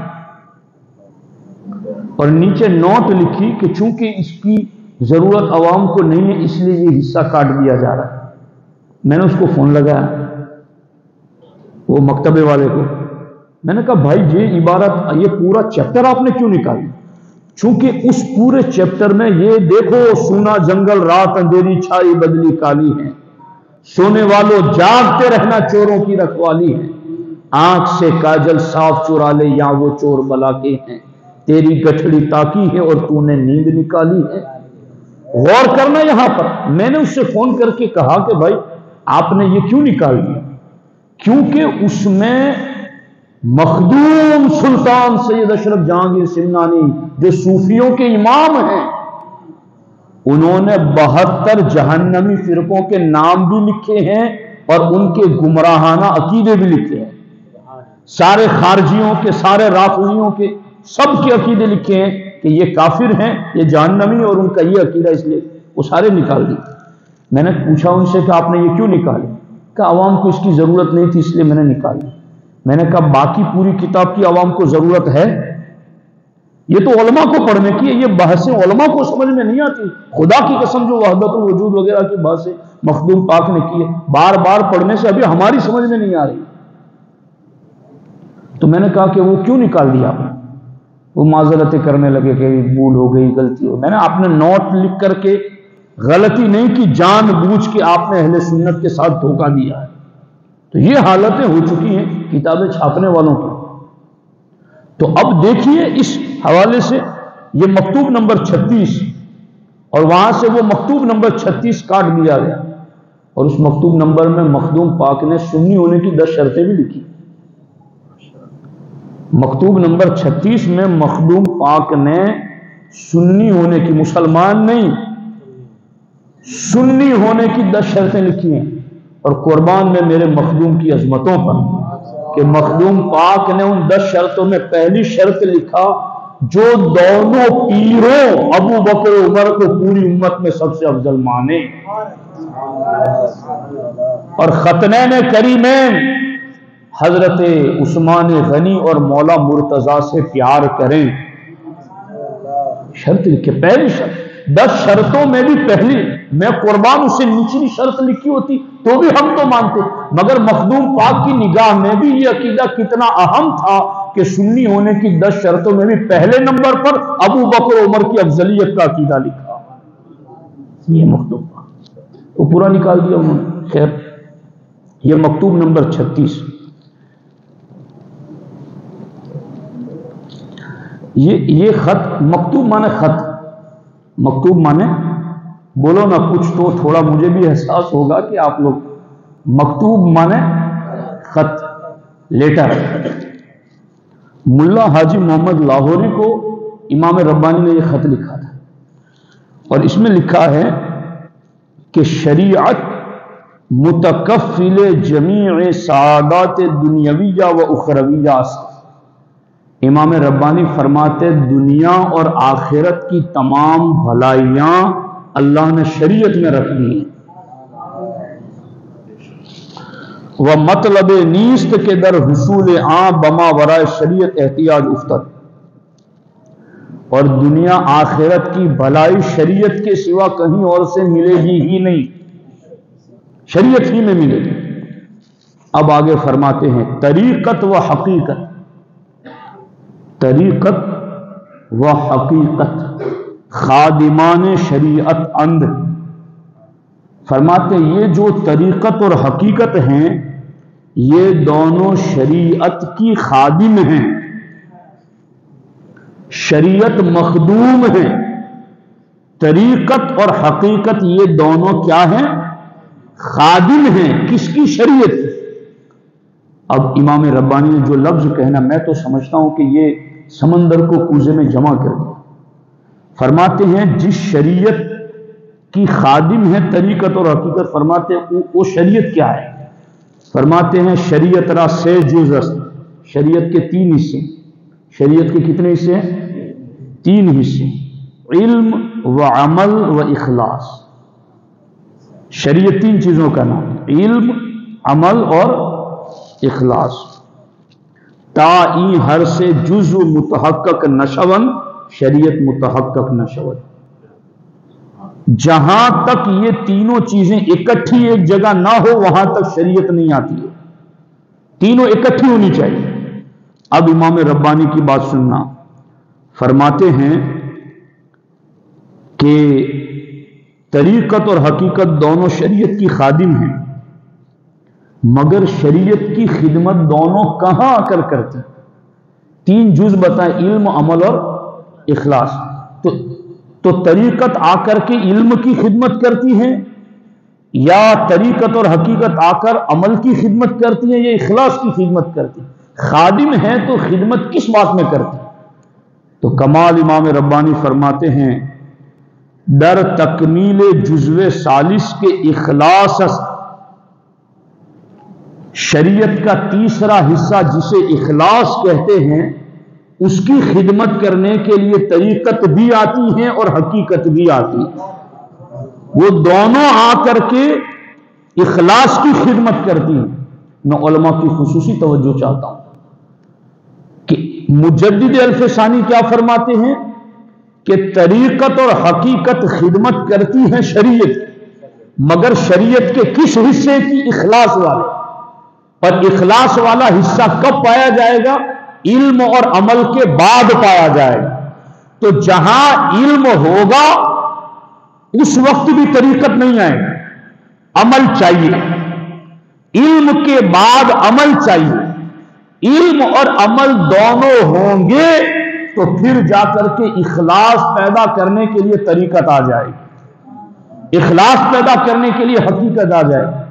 اور نیچے نوٹ لکھی کہ چونکہ اس کی ضرورت عوام کو نہیں ہے اس لیے یہ حصہ کاٹ دیا جا رہا ہے۔ میں نے اس کو فون لگایا، وہ مکتبے والے کو، میں نے کہا بھائی یہ عبارت، یہ پورا چیپٹر آپ نے کیوں نکالی؟ چونکہ اس پورے چیپٹر میں یہ دیکھو، سونا جنگل رات اندھیری چھائی بدلی کالی ہے، سونے والوں جاگتے رہنا چوروں کی رکھوالی ہے، آنکھ سے کاجل صاف چرا لے یا وہ چور بلا کے ہیں، تیری گٹھڑی تاکی ہے اور تو نے نیند نکالی ہے۔ غور کرنا یہاں پر، میں نے اس سے فون کر کے کہا کہ بھائی آپ نے یہ کیوں نکال دیا؟ کیونکہ اس میں مخدوم سلطان سید اشرف جہانگیر سمنانی جو صوفیوں کے امام ہیں، انہوں نے 72 جہنمی فرقوں کے نام بھی لکھے ہیں اور ان کے گمراہانہ عقیدے بھی لکھے ہیں، سارے خارجیوں کے، سارے رافضیوں کے، سب کے عقیدے لکھے ہیں کہ یہ کافر ہیں، یہ جہنمی، اور ان کا یہ عقیدہ، اس لیے وہ سارے نکال دی۔ میں نے پوچھا ان سے کہ آپ نے یہ کیوں نکالے؟ کہ عوام کو اس کی ضرورت نہیں تھی اس لیے میں نے نکالی۔ میں نے کہا باقی پوری کتاب کی عوام کو ضرورت ہے؟ یہ تو علماء کو پڑھنے کی ہے، یہ بحثیں علماء کو سمجھ میں نہیں آتی۔ خدا کی قسم جو وحدت الوجود وغیرہ کی بحثیں مخدوم پاک نے کی ہے، بار بار پڑھنے سے ابھی ہماری سمجھ میں نہیں آ رہی۔ تو میں نے کہا کہ وہ کیوں نکال دیا آپ نے؟ وہ معذرتیں کرنے لگے کہ بھول ہو گئی، غلطی ہو۔ میں نے آپ نے نوٹ لکھ کر کے غلطی نہیں کی، جان بوجھ کے آپ نے اہل سنت کے ساتھ دھوکہ دیا ہے۔ تو یہ حالتیں ہو چکی ہیں کتابیں چھاپنے والوں کی۔ تو اب دیکھیے اس حوالے سے یہ مکتوب نمبر 36، اور وہاں سے وہ مکتوب نمبر 36 کاٹ دیا گیا، اور اس مکتوب نمبر میں مخدوم پاک نے سنی ہونے کی 10 شرطیں بھی لکھی۔ مکتوب نمبر 36 میں مخدوم پاک نے سنی ہونے کی، مسلمان نہیں، سنی ہونے کی 10 شرطیں لکھی ہیں، اور قربان میں میرے مخدوم کی عظمتوں پر کہ مخدوم پاک نے ان 10 شرطوں میں پہلی شرط لکھا، جو دونوں پیروں ابو بکر و عمر کو پوری امت میں سب سے افضل مانے، اور ختنین کریمین حضرت عثمان غنی اور مولا مرتضیٰ سے پیار کریں۔ شرط لکھے، پہلی شرط۔ 10 شرطوں میں بھی پہلی، میں قربان اسے نچلی شرط لکھی ہوتی تو بھی ہم تو مانتے، مگر مخدوم پاک کی نگاہ میں بھی یہ عقیدہ کتنا اہم تھا کہ سنی ہونے کی 10 شرطوں میں بھی پہلے نمبر پر ابو بکر و عمر کی افضلیت کا عقیدہ لکھا۔ یہ مخدوم پاک وہ پورا نکال دیا انہوں نے۔ خیر، یہ مکتوب نمبر 36۔ یہ خط، مکتوب مانے خط، مکتوب مانے، بولو نا کچھ تو تھوڑا مجھے بھی احساس ہوگا کہ آپ لوگ، مکتوب مانے خط، لیٹر۔ ملا حاجی محمد لاہوری کو امام ربانی نے یہ خط لکھا تھا، اور اس میں لکھا ہے کہ شریعت متکفل جمیع سعادات دنیاویہ و اخرویہ، امام ربانی فرماتے دنیا اور آخرت کی تمام بھلائیاں اللہ نے شریعت میں رکھ دی ہیں، وہ مطلب نیست کے در حصول عام بما ورائے شریعت احتیاج افتد، اور دنیا آخرت کی بھلائی شریعت کے سوا کہیں اور سے ملے گی ہی نہیں، شریعت ہی میں ملے گی۔ اب آگے فرماتے ہیں طریقت و حقیقت، طریقت و حقیقت خادمان شریعت اند، فرماتے یہ جو طریقت اور حقیقت ہیں یہ دونوں شریعت کی خادم ہیں، شریعت مخدوم ہے۔ طریقت اور حقیقت یہ دونوں کیا ہیں؟ خادم ہیں، کس کی؟ شریعت کی۔ اب امام ربانی نے جو لفظ کہنا میں تو سمجھتا ہوں کہ یہ سمندر کو کوزے میں جمع کر دیا۔ فرماتے ہیں جس شریعت کی خادم ہے طریقت اور حقیقت، فرماتے ہیں وہ شریعت کیا ہے؟ فرماتے ہیں شریعت را سے جز است، شریعت کے 3 حصے، شریعت کے کتنے حصے ہیں؟ 3 حصے، علم و عمل و اخلاص۔ شریعت 3 چیزوں کا نام ہے، علم، عمل اور اخلاص۔ تا این ہر سے جزو متحقق نشون، شریعت متحقق نشون۔ جہاں تک یہ تینوں چیزیں اکٹھی ایک جگہ نہ ہو وہاں تک شریعت نہیں آتی ہے، تینوں اکٹھی ہونی چاہیے۔ اب امام ربانی کی بات سننا، فرماتے ہیں کہ طریقت اور حقیقت دونوں شریعت کی خادم ہیں، مگر شریعت کی خدمت دونوں کہاں آ کر کرتی؟ 3 جز بتائیں، علم، عمل اور اخلاص۔ تو طریقت آ کر کے علم کی خدمت کرتی ہے، یا طریقت اور حقیقت آ کر عمل کی خدمت کرتی ہے، یا اخلاص کی خدمت کرتی ہے؟ خادم ہے تو خدمت کس بات میں کرتی؟ تو کمال امام ربانی فرماتے ہیں در تکمیل جزو ثالث کے اخلاص است، شریعت کا تیسرا حصہ جسے اخلاص کہتے ہیں اس کی خدمت کرنے کے لیے طریقت بھی آتی ہیں اور حقیقت بھی آتی ہے، وہ دونوں آ کر کے اخلاص کی خدمت کرتی ہیں۔ میں علماء کی خصوصی توجہ چاہتا ہوں کہ مجدد الفسانی کیا فرماتے ہیں کہ طریقت اور حقیقت خدمت کرتی ہیں شریعت، مگر شریعت کے کس حصے کی؟ اخلاص والے۔ اور اخلاص والا حصہ کب پایا جائے گا؟ علم اور عمل کے بعد پایا جائے گا۔ تو جہاں علم ہوگا اس وقت بھی طریقت نہیں آئے گی، عمل چاہیے، علم کے بعد عمل چاہیے۔ علم اور عمل دونوں ہوں گے تو پھر جا کر کے اخلاص پیدا کرنے کے لیے طریقت آ جائے گی، اخلاص پیدا کرنے کے لیے حقیقت آ جائے گی۔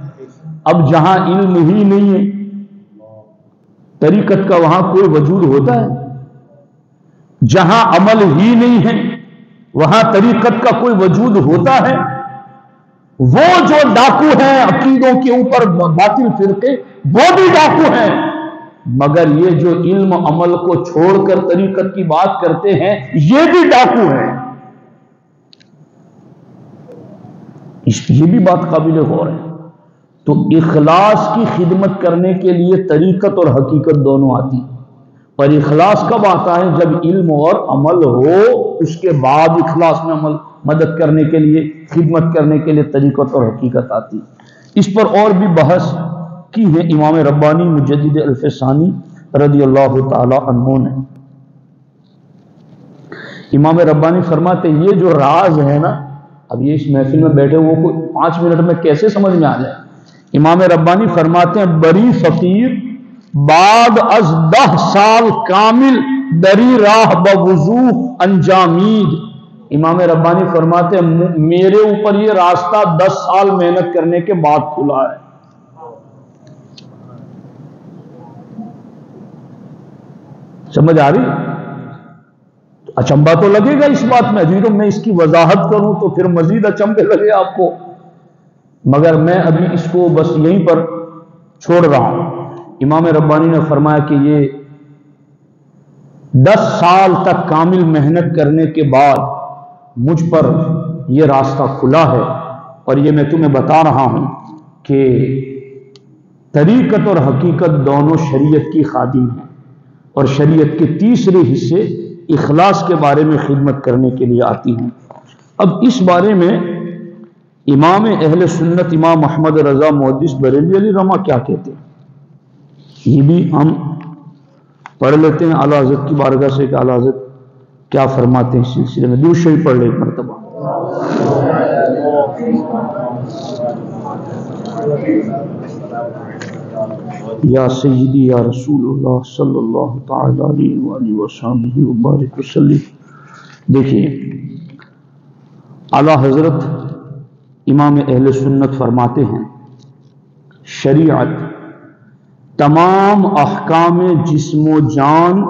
اب جہاں علم ہی نہیں ہے طریقت کا وہاں کوئی وجود ہوتا ہے؟ جہاں عمل ہی نہیں ہے وہاں طریقت کا کوئی وجود ہوتا ہے؟ وہ جو ڈاکو ہیں عقیدوں کے اوپر باطل فرقے، وہ بھی ڈاکو ہیں، مگر یہ جو علم عمل کو چھوڑ کر طریقت کی بات کرتے ہیں یہ بھی ڈاکو ہیں۔ یہ بھی بات قابل غور ہے۔ تو اخلاص کی خدمت کرنے کے لیے طریقت اور حقیقت دونوں آتی، اور اخلاص کب آتا ہے؟ جب علم اور عمل ہو، اس کے بعد اخلاص میں عمل مدد کرنے کے لیے، خدمت کرنے کے لیے طریقت اور حقیقت آتی۔ اس پر اور بھی بحث کی ہے امام ربانی مجدد الفسانی رضی اللہ تعالی عنہ نے۔ امام ربانی فرماتے ہیں یہ جو راز ہے نا، اب یہ اس محفل میں بیٹھے وہ کوئی 5 منٹ میں کیسے سمجھ میں آ جائے؟ امام ربانی فرماتے ہیں بری فقیر بعد از 10 سال کامل دری راہ بوضوح انجامید۔ امام ربانی فرماتے ہیں میرے اوپر یہ راستہ 10 سال محنت کرنے کے بعد کھلا ہے۔ سمجھ آ رہی؟ اچنبا تو لگے گا اس بات میں، ابھی میں اس کی وضاحت کروں تو پھر مزید اچنبے لگے آپ کو، مگر میں ابھی اس کو بس یہیں پر چھوڑ رہا ہوں۔ امام ربانی نے فرمایا کہ یہ 10 سال تک کامل محنت کرنے کے بعد مجھ پر یہ راستہ کھلا ہے، اور یہ میں تمہیں بتا رہا ہوں کہ طریقت اور حقیقت دونوں شریعت کی خادم ہیں، اور شریعت کے تیسرے حصے اخلاص کے بارے میں خدمت کرنے کے لیے آتی ہیں۔ اب اس بارے میں امام اہل سنت امام محمد رضا محدث بریلوی علیہ رحمہ کیا کہتے ہیں، یہ بھی ہم پڑھ لیتے ہیں اعلیٰ حضرت کی بارگاہ سے کہ اعلیٰ حضرت کیا فرماتے ہیں اس سلسلے میں۔ درود شریف پڑھ لیں ایک مرتبہ۔ یا سیدی یا رسول اللہ صلی اللہ تعالی علیہ وآلہ وسلم وبارک وسلم۔ دیکھیے اعلیٰ حضرت امام اہل سنت فرماتے ہیں شریعت تمام احکام جسم و جان،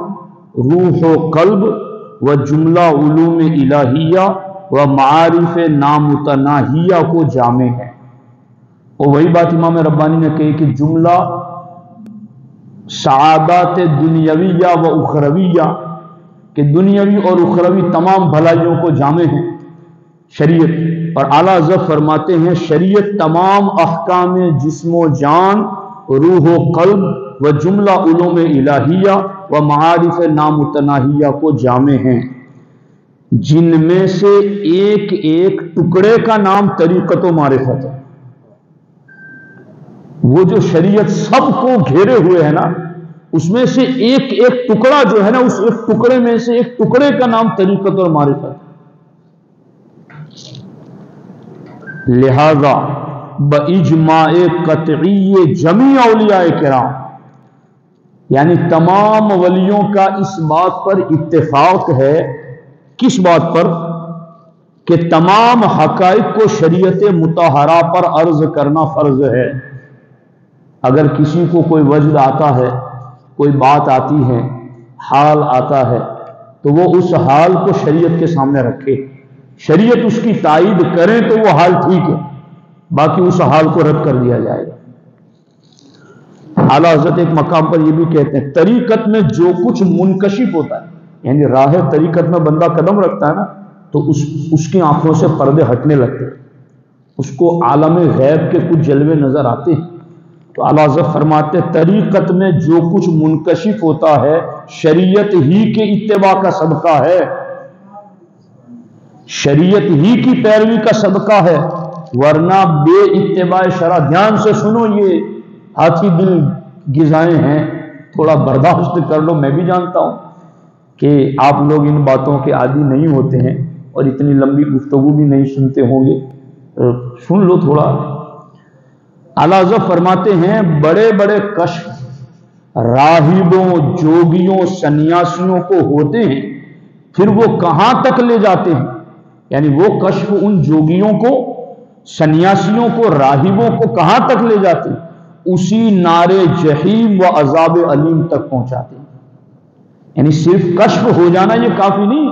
روح و قلب و جملہ علوم الہیہ و معارف نامتناہیہ کو جامع ہے۔ اور وہی بات امام ربانی نے کہی کہ جملہ سعادات دنیاویہ و اخرویہ، کہ دنیاوی اور اخروی تمام بھلائیوں کو جامع ہے شریعت۔ اور اعلیٰ حضرت فرماتے ہیں شریعت تمام احکام جسم و جان، روح و قلب و جملہ علوم الہیہ و معارف نامتناہیہ کو جامع ہیں، جن میں سے ایک ایک ٹکڑے کا نام طریقت و معرفت ہے۔ وہ جو شریعت سب کو گھیرے ہوئے ہے نا، اس میں سے ایک ایک ٹکڑا جو ہے نا، اس ایک ٹکڑے میں سے ایک ٹکڑے کا نام طریقت اور معرفت ہے۔ لہذا باجماع قطعی جمیع اولیاء کرام، یعنی تمام ولیوں کا اس بات پر اتفاق ہے، کس بات پر؟ کہ تمام حقائق کو شریعت مطہرہ پر عرض کرنا فرض ہے۔ اگر کسی کو کوئی وجد آتا ہے، کوئی بات آتی ہے، حال آتا ہے، تو وہ اس حال کو شریعت کے سامنے رکھے، شریعت اس کی تائید کرے تو وہ حال ٹھیک ہے، باقی اس حال کو رد کر دیا جائے گا۔ اعلیٰ حضرت ایک مقام پر یہ بھی کہتے ہیں طریقت میں جو کچھ منکشف ہوتا ہے، یعنی راہ طریقت میں بندہ قدم رکھتا ہے نا، تو اس کی آنکھوں سے پردے ہٹنے لگتے ہیں، اس کو عالم غیب کے کچھ جلوے نظر آتے ہیں۔ تو اعلیٰ حضرت فرماتے ہیں طریقت میں جو کچھ منکشف ہوتا ہے شریعت ہی کے اتباع کا صدقہ ہے، شریعت ہی کی پیروی کا صدقہ ہے، ورنہ بے اتباع شرع، دھیان سے سنو، یہ ہاتھی دل غذائیں ہیں، تھوڑا برداشت کر لو۔ میں بھی جانتا ہوں کہ آپ لوگ ان باتوں کے عادی نہیں ہوتے ہیں اور اتنی لمبی گفتگو بھی نہیں سنتے ہوں گے، سن لو تھوڑا۔ اعلیٰ حضرت فرماتے ہیں بڑے بڑے کشف راہبوں، جوگیوں، سنیاسیوں کو ہوتے ہیں، پھر وہ کہاں تک لے جاتے ہیں، یعنی وہ کشف ان جوگیوں کو، سنیاسیوں کو، راہبوں کو کہاں تک لے جاتے ہیں؟ اسی نار جہیم و عذاب علیم تک پہنچاتے ہیں۔ یعنی صرف کشف ہو جانا یہ کافی نہیں،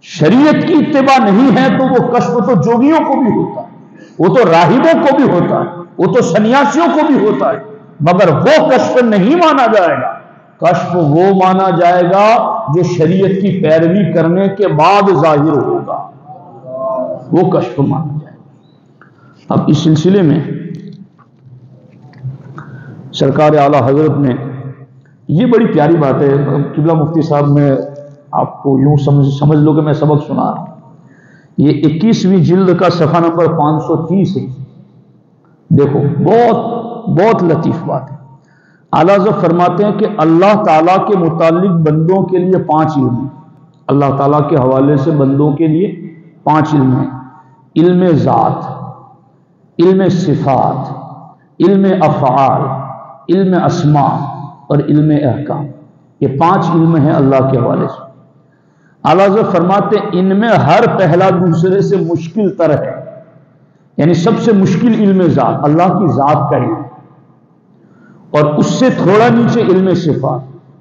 شریعت کی اتباع نہیں ہے تو وہ کشف تو جوگیوں کو بھی ہوتا ہے، وہ تو راہبوں کو بھی ہوتا ہے، وہ تو سنیاسیوں کو بھی ہوتا ہے، مگر وہ کشف نہیں مانا جائے گا۔ کشف وہ مانا جائے گا جو شریعت کی پیروی کرنے کے بعد ظاہر ہوگا، وہ کشف مانا جائے گا۔ اب اس سلسلے میں سرکار اعلیٰ حضرت نے یہ بڑی پیاری بات ہے، قبلہ مفتی صاحب، میں آپ کو یوں سمجھ لو کہ میں سبق سنا رہا ہوں۔ یہ 21ویں جلد کا صفحہ نمبر 530 ہے، دیکھو بہت لطیف بات ہے۔ اعلیٰ حضرت فرماتے ہیں کہ اللہ تعالیٰ کے متعلق بندوں کے لیے 5 علم ہیں، اللہ تعالیٰ کے حوالے سے بندوں کے لیے 5 علم ہیں: علم ذات، علم صفات، علم افعال، علم اسماء اور علم احکام۔ یہ 5 علم ہیں اللہ کے حوالے سے۔ اعلیٰ حضرت فرماتے ہیں ان میں ہر پہلا دوسرے سے مشکل تر ہے، یعنی سب سے مشکل علم ذات، اللہ کی ذات کا علم، اور اس سے تھوڑا نیچے علم صفات،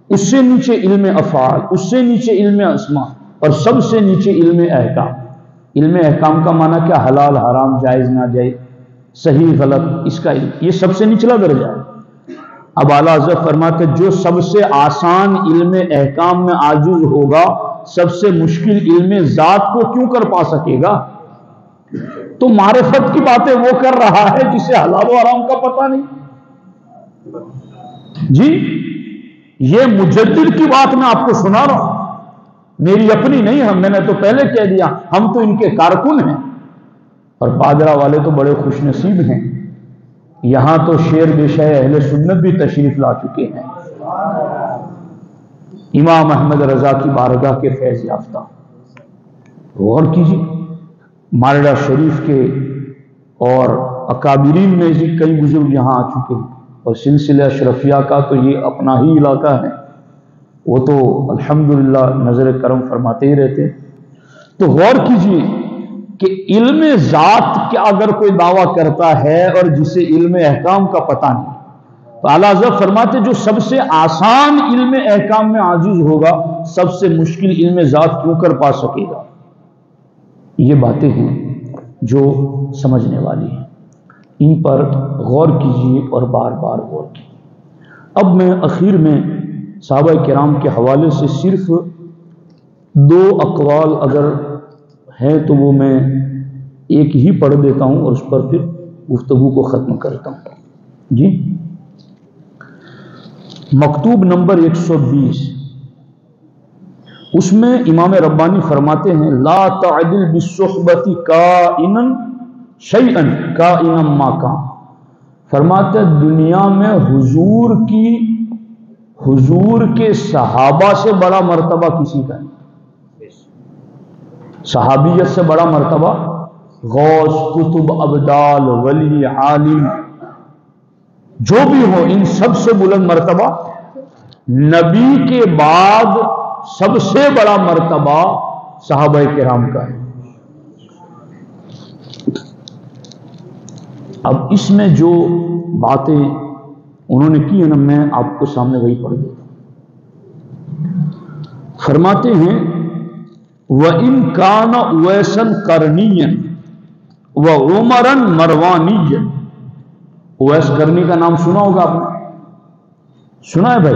اس سے نیچے علم افعال، اس سے نیچے علم اسماء، اور سب سے نیچے علم احکام۔ علم احکام کا معنی کیا؟ حلال حرام، جائز ناجائز، صحیح غلط، اس کا علم، یہ سب سے نچلا درجہ ہے۔ اب اعلیٰ حضرت فرماتے جو سب سے آسان علم احکام میں عاجز ہوگا سب سے مشکل علم ذات کو کیوں کر پا سکے گا؟ تو معرفت کی باتیں وہ کر رہا ہے جسے حلال و حرام کا پتہ نہیں۔ جی یہ مجدد کی بات میں آپ کو سنا رہا ہوں، میری اپنی نہیں ہے، میں نے تو پہلے کہہ دیا ہم تو ان کے کارکن ہیں۔ اور پادرا والے تو بڑے خوش نصیب ہیں، یہاں تو شیر بے شہ اہل سنت بھی تشریف لا چکے ہیں، امام احمد رضا کی بارگاہ کے فیض یافتہ۔ غور کیجیے، مالدہ شریف کے اور اکابرین میں سے کئی بزرگ یہاں آ چکے ہیں، اور سلسلہ اشرفیہ کا تو یہ اپنا ہی علاقہ ہے، وہ تو الحمدللہ نظر کرم فرماتے ہی رہتے ہیں۔ تو غور کیجیے کہ علم ذات کا اگر کوئی دعویٰ کرتا ہے اور جسے علم احکام کا پتہ نہیں، تو اعلیٰ حضرت فرماتے جو سب سے آسان علم احکام میں عاجز ہوگا سب سے مشکل علم ذات کیوں کر پا سکے گا؟ یہ باتیں ہیں جو سمجھنے والی ہیں، ان پر غور کیجیے اور بار بار غور کیجیے۔ اب میں اخیر میں صحابہ کرام کے حوالے سے صرف 2 اقوال اگر ہیں تو وہ میں ایک ہی پڑھ دیتا ہوں اور اس پر پھر گفتگو کو ختم کرتا ہوں۔ جی مکتوب نمبر 120، اس میں امام ربانی فرماتے ہیں لا تعدل بالصحبت کائنا شیئا کائنا ما کان، فرماتے دنیا میں حضور کے صحابہ سے بڑا مرتبہ کسی کا نہیں، صحابیت سے بڑا مرتبہ غوث، قطب، ابدال، ولی، عالم جو بھی ہو، ان سب سے بلند مرتبہ نبی کے بعد سب سے بڑا مرتبہ صحابہ کرام کا ہے۔ اب اس میں جو باتیں انہوں نے کی ہیں نا، میں آپ کو سامنے وہی پڑھ دیتا ہوں۔ فرماتے ہیں وَإِن كَانَ اُوَيْسًا قَرْنِيًّا وَعُمَرًا مَرْوَانِيًّا، اویس کرنی کا نام سنا ہوگا آپ نے، سنا ہے بھائی؟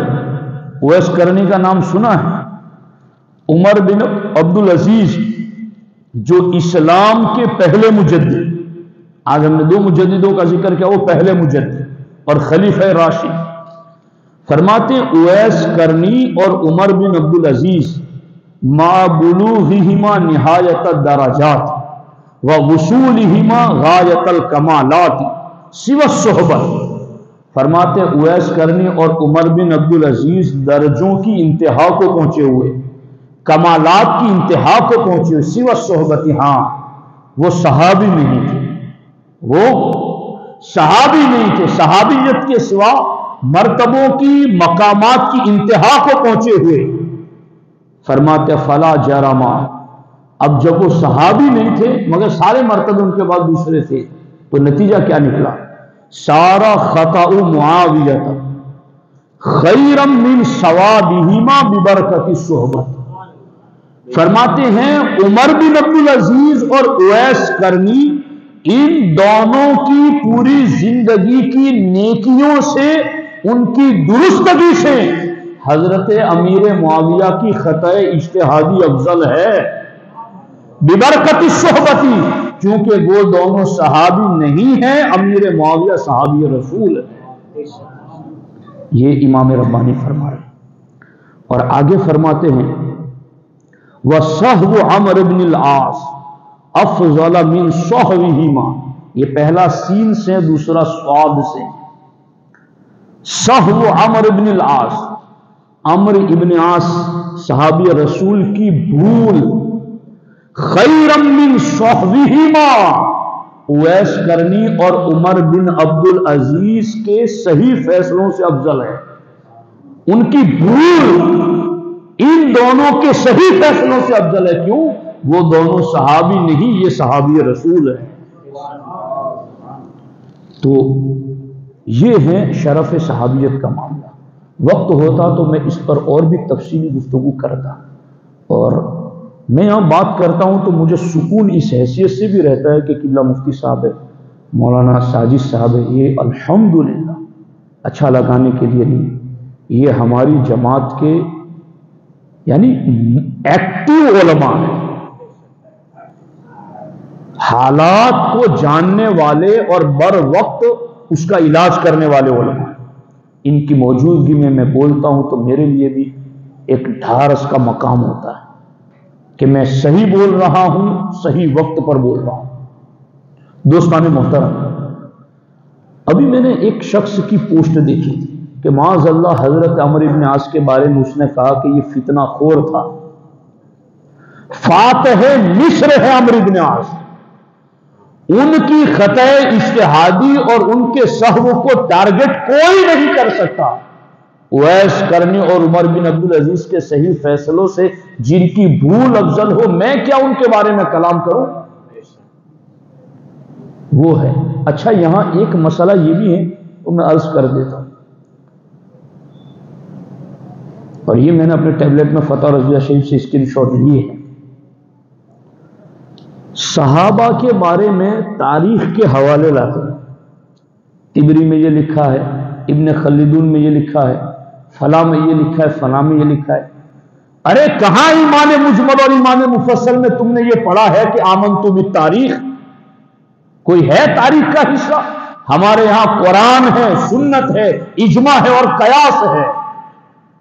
اویس کرنی کا نام سنا ہے؟ عمر بن عبدالعزیز جو اسلام کے پہلے مجدد، آج ہم نے 2 مجددوں کا ذکر کیا، وہ پہلے مجدد اور خلیفہ راشد، فرماتے ہیں اویس کرنی اور عمر بن عبدالعزیز ما بلوغہما نہایت الدرجات و وصولہما غایت الکمالات سوى الصحبت، فرماتے اویس کرنی اور عمر بن عبدالعزیز درجوں کی انتہا کو پہنچے ہوئے، کمالات کی انتہا کو پہنچے ہوئے، سوى الصحبت، ہاں وہ صحابی نہیں تھے، وہ صحابی نہیں تھے، صحابیت کے سوا مرتبوں کی مقامات کی انتہا کو پہنچے ہوئے، فرماتے فلا جرما، اب جب وہ صحابی نہیں تھے مگر سارے مرتبے ان کے بعد دوسرے تھے، تو نتیجہ کیا نکلا؟ سارا خطأ معاویہ خیرا من ثوابہما ببرکت الصحبت، فرماتے ہیں عمر بن عبدالعزیز اور اویس کرنی ان دونوں کی پوری زندگی کی نیکیوں سے، ان کی درستگی سے حضرت امیر معاویہ کی خطأ اجتہادی افضل ہے، ببرکت الصحبتی، کیونکہ وہ دونوں صحابی نہیں ہیں، امیر معاویہ صحابی رسول ہے۔ یہ امام ربانی فرما رہے ہیں، اور آگے فرماتے ہیں وَصَحْبُ عَمْرُ بْنِ الْعَاصِ افضل من صحبہما، یہ پہلا سین سے دوسرا صاد سے، صحب عمر بن العاص، عمر ابن عاص صحابی رسول کی بھول، خیرا من صحبہما، اویس کرنی اور عمر بن عبدالعزیز کے صحیح فیصلوں سے افضل ہے، ان کی بھول ان دونوں کے صحیح فیصلوں سے افضل ہے، کیوں؟ وہ دونوں صحابی نہیں، یہ صحابی رسول ہے۔ تو یہ ہے شرف صحابیت کا معاملہ۔ وقت ہوتا تو میں اس پر اور بھی تفصیلی گفتگو کرتا، اور میں یہاں بات کرتا ہوں تو مجھے سکون اس حیثیت سے بھی رہتا ہے کہ قبلہ مفتی صاحب ہے، مولانا ساجد صاحب ہے، یہ اچھا لگانے کے لیے نہیں، یہ ہماری جماعت کے یعنی ایکٹیو علماء ہیں، حالات کو جاننے والے اور بر وقت اس کا علاج کرنے والے علماء۔ ان کی موجودگی میں بولتا ہوں تو میرے لیے بھی ایک ڈھارس کا مقام ہوتا ہے کہ میں صحیح بول رہا ہوں، صحیح وقت پر بول رہا ہوں۔ دوستان محترم، ابھی میں نے ایک شخص کی پوسٹ دیکھی تھی کہ معاذ اللہ حضرت عمرو بن عاص کے بارے میں اس نے کہا کہ یہ فتنہ خور تھا۔ فاتح مصر ہے عمرو بن عاص، ان کی خطا اجتہادی اور ان کے سہو کو ٹارگٹ کوئی نہیں کر سکتا۔ اویس کرنی اور عمر بن عبدالعزیز کے صحیح فیصلوں سے جن کی بھول افضل ہو، میں کیا ان کے بارے میں کلام کروں؟ وہ ہے۔ اچھا، یہاں ایک مسئلہ یہ بھی ہے، وہ میں عرض کر دیتا ہوں، اور یہ میں نے اپنے ٹیبلٹ میں فتح رضویہ شریف سے اسکرین شاٹ لیے ہیں۔ صحابہ کے بارے میں تاریخ کے حوالے لاتے ہیں، طبری میں یہ لکھا ہے، ابن خلدون میں یہ لکھا ہے، فلاں میں یہ لکھا ہے، فلاں میں یہ لکھا ہے۔ ارے کہاں ایمان مجمل اور ایمان مفصل میں تم نے یہ پڑھا ہے کہ آمنت بالتاریخ؟ کوئی ہے تاریخ کا حصہ؟ ہمارے یہاں قرآن ہے، سنت ہے، اجماع ہے اور قیاس ہے۔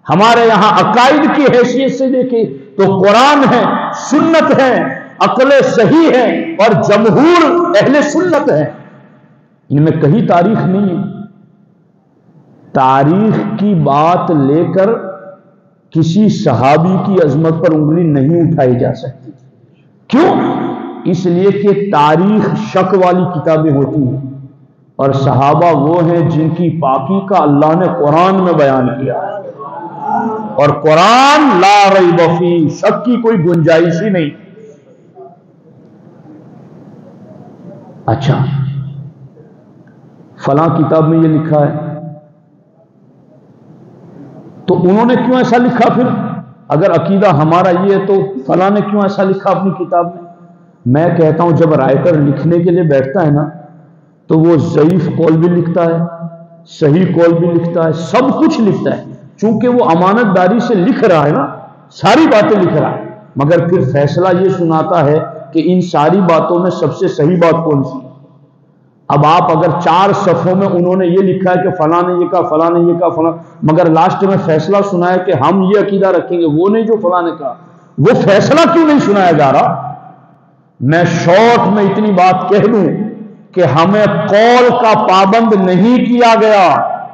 ہمارے یہاں عقائد کی حیثیت سے دیکھیں تو قرآن ہے، سنت ہے، عقل صحیح ہے اور جمہور اہل سنت ہے۔ ان میں کہیں تاریخ نہیں ہے۔ تاریخ کی بات لے کر کسی صحابی کی عظمت پر انگلی نہیں اٹھائی جا سکتی۔ کیوں؟ اس لیے کہ تاریخ شک والی کتابیں ہوتی ہیں، اور صحابہ وہ ہیں جن کی پاکی کا اللہ نے قرآن میں بیان کیا ہے، اور قرآن لا ریب فیہ، شک کی کوئی گنجائش ہی نہیں۔ اچھا، فلاں کتاب میں یہ لکھا ہے تو انہوں نے کیوں ایسا لکھا؟ پھر اگر عقیدہ ہمارا یہ ہے تو فلاں نے کیوں ایسا لکھا اپنی کتاب میں؟ میں کہتا ہوں جب رائٹر لکھنے کے لیے بیٹھتا ہے نا تو وہ ضعیف قول بھی لکھتا ہے، صحیح قول بھی لکھتا ہے، سب کچھ لکھتا ہے، چونکہ وہ امانت داری سے لکھ رہا ہے نا، ساری باتیں لکھ رہا ہے، مگر پھر فیصلہ یہ سناتا ہے کہ ان ساری باتوں میں سب سے صحیح بات کون سی ہے۔ اب آپ اگر 4 صفحوں میں انہوں نے یہ لکھا ہے کہ فلاں نے یہ کہا، فلاں نے یہ کہا، فلاں، مگر لاسٹ میں فیصلہ سنایا کہ ہم یہ عقیدہ رکھیں گے، وہ نہیں جو فلاں نے کہا، وہ فیصلہ کیوں نہیں سنایا جا رہا؟ میں شارٹ میں اتنی بات کہہ دوں کہ ہمیں قول کا پابند نہیں کیا گیا،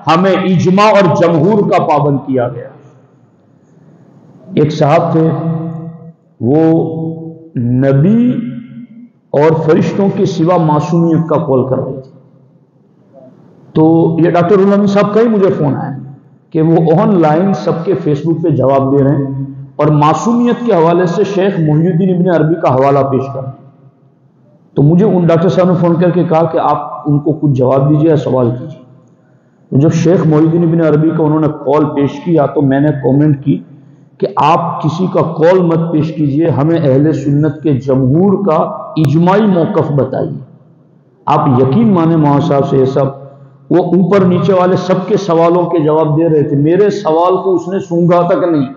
ہمیں اجماع اور جمہور کا پابند کیا گیا۔ ایک صاحب تھے، وہ نبی اور فرشتوں کے سوا معصومیت کا قول کر رہے تھے، تو یہ ڈاکٹر علمی صاحب کا ہی مجھے فون آیا کہ وہ آن لائن سب کے فیس بک پہ جواب دے رہے ہیں اور معصومیت کے حوالے سے شیخ محی الدین ابن عربی کا حوالہ پیش کر رہے ہیں۔ تو مجھے ان ڈاکٹر صاحب نے فون کر کے کہا کہ آپ ان کو کچھ جواب دیجیے یا سوال کیجیے۔ تو جب شیخ محی الدین ابن عربی کا انہوں نے قول پیش کیا تو میں نے کومنٹ کی کہ آپ کسی کا قول مت پیش کیجئے، ہمیں اہل سنت کے جمہور کا اجماعی موقف بتائیے۔ آپ یقین مانیں مولانا صاحب سے یہ سب، وہ اوپر نیچے والے سب کے سوالوں کے جواب دے رہے تھے، میرے سوال کو اس نے سونگا تک نہیں،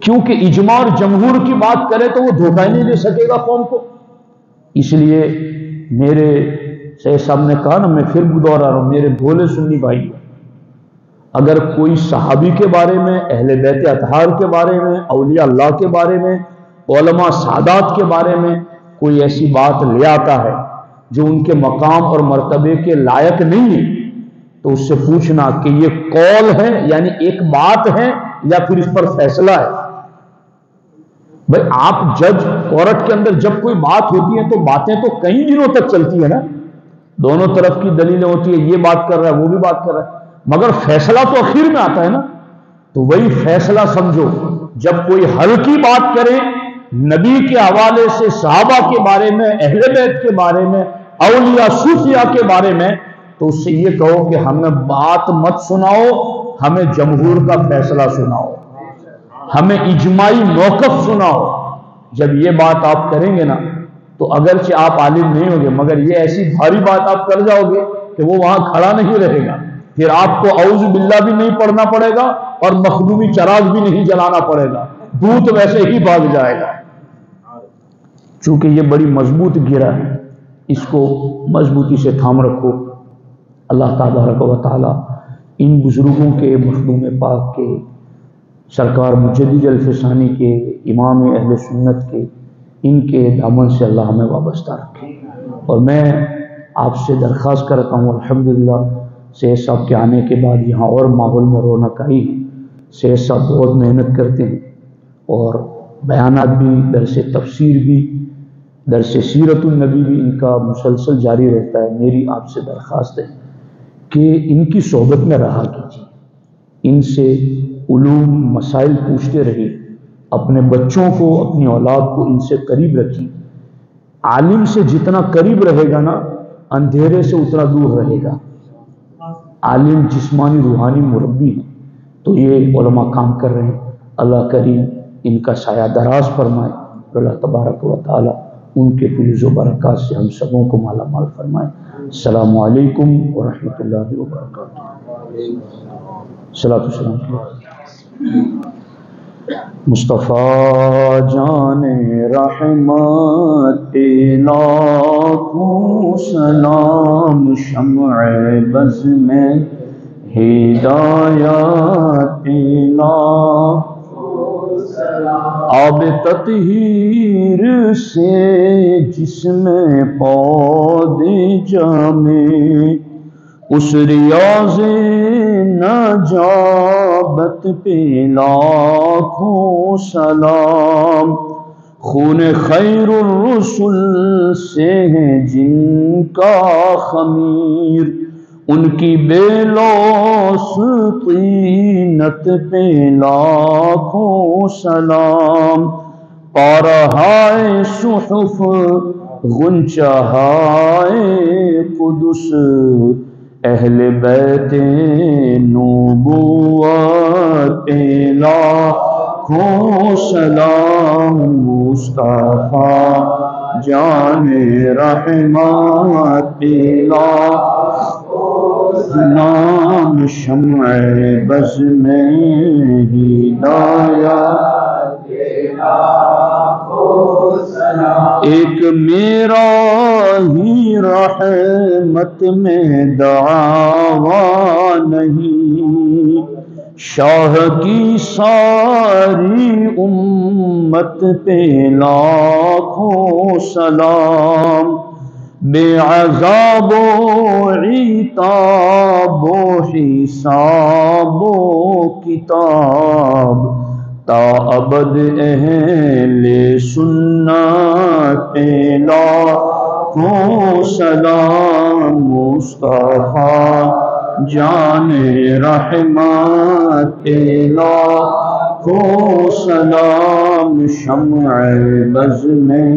کیونکہ اجماع اور جمہور کی بات کرے تو وہ دھوکہ ہی نہیں دے سکے گا قوم کو۔ اس لیے میرے شیخ صاحب نے کہا نا، میں پھر دوہرا رہا ہوں، میرے بھولے سنی بھائی، اگر کوئی صحابی کے بارے میں، اہل بیت اطہار کے بارے میں، اولیاء اللہ کے بارے میں، علماء سادات کے بارے میں کوئی ایسی بات لے آتا ہے جو ان کے مقام اور مرتبے کے لائق نہیں ہے تو اس سے پوچھنا کہ یہ قول ہے یعنی ایک بات ہے یا پھر اس پر فیصلہ ہے۔ بھائی آپ جج کورٹ کے اندر جب کوئی بات ہوتی ہے تو باتیں تو کئی دنوں تک چلتی ہے نا، دونوں طرف کی دلیلیں ہوتی ہے، یہ بات کر رہا ہے وہ بھی بات کر رہا ہے، مگر فیصلہ تو اخیر میں آتا ہے نا۔ تو وہی فیصلہ سمجھو، جب کوئی ہلکی بات کرے نبی کے حوالے سے، صحابہ کے بارے میں، اہل بیت کے بارے میں، اولیاء صوفیاء کے بارے میں، تو اس سے یہ کہو کہ ہمیں بات مت سناؤ، ہمیں جمہور کا فیصلہ سناؤ، ہمیں اجماعی موقف سناؤ۔ جب یہ بات آپ کریں گے نا تو اگرچہ آپ عالم نہیں ہوگے مگر یہ ایسی بھاری بات آپ کر جاؤ گے کہ وہ وہاں کھڑا نہیں رہے گا، پھر آپ کو اعوذ باللہ بھی نہیں پڑھنا پڑے گا اور مخدومی چراغ بھی نہیں جلانا پڑے گا، بھوت ویسے ہی بھاگ جائے گا۔ چونکہ یہ بڑی مضبوط گرہ ہے، اس کو مضبوطی سے تھام رکھو۔ اللہ تبارک و تعالی ان بزرگوں کے، مخدوم پاک کے، سرکار مجدد الفسانی کے، امام اہل سنت کے، ان کے دامن سے اللہ ہمیں وابستہ رکھے۔ اور میں آپ سے درخواست کرتا ہوں، الحمدللہ سید صاحب کے آنے کے بعد یہاں اور ماحول میں رونق آئی ہے۔ سید صاحب بہت محنت کرتے ہیں اور بیانات بھی، درس تفسیر بھی، درس سیرت النبی بھی ان کا مسلسل جاری رہتا ہے۔ میری آپ سے درخواست ہے کہ ان کی صحبت میں رہا کیجیے، ان سے علوم مسائل پوچھتے رہیے، اپنے بچوں کو، اپنی اولاد کو ان سے قریب رکھیے۔ عالم سے جتنا قریب رہے گا نا، اندھیرے سے اتنا دور رہے گا۔ عالم جسمانی روحانی مربی ہے، تو یہ علماء کام کر رہے ہیں۔ اللہ کریم ان کا سایہ دراز فرمائے، اللہ تبارک و تعالی ان کے فیض و برکات سے ہم سبوں کو مالا مال فرمائے۔ السلام علیکم ورحمۃ اللہ وبرکاتہ۔ صلاۃ والسلام۔ مصطفیٰ جان رحمت لاکھوں سلام، شمع بز میں ہدایت لاکھوں سلام، آب تطہیر سے جسم پودے جامے، اس ریاض نجابت پہ لاکھوں سلام، خون خیر الرسل سے ہے جن کا خمیر، ان کی بے لوث طینت پہ لاکھوں سلام، پارہائے صحف غنچہائے قدس، اہل بیت نبوت پہ لاکھوں سلام، مصطفیٰ جان رحمت پہ لاکھوں سلام، شمع بز میں ہدایت پہ لاکھوں سلام، ایک میرا ہی رحمت میں دعویٰ نہیں، شاہ کی ساری امت پہ لاکھوں سلام، بے عذاب و عتاب و حساب و کتاب، تا ابد اہل سنت پہ لاکھوں سلام، مصطفیٰ جان رحمت پہ لاکھوں سلام، شمع بز میں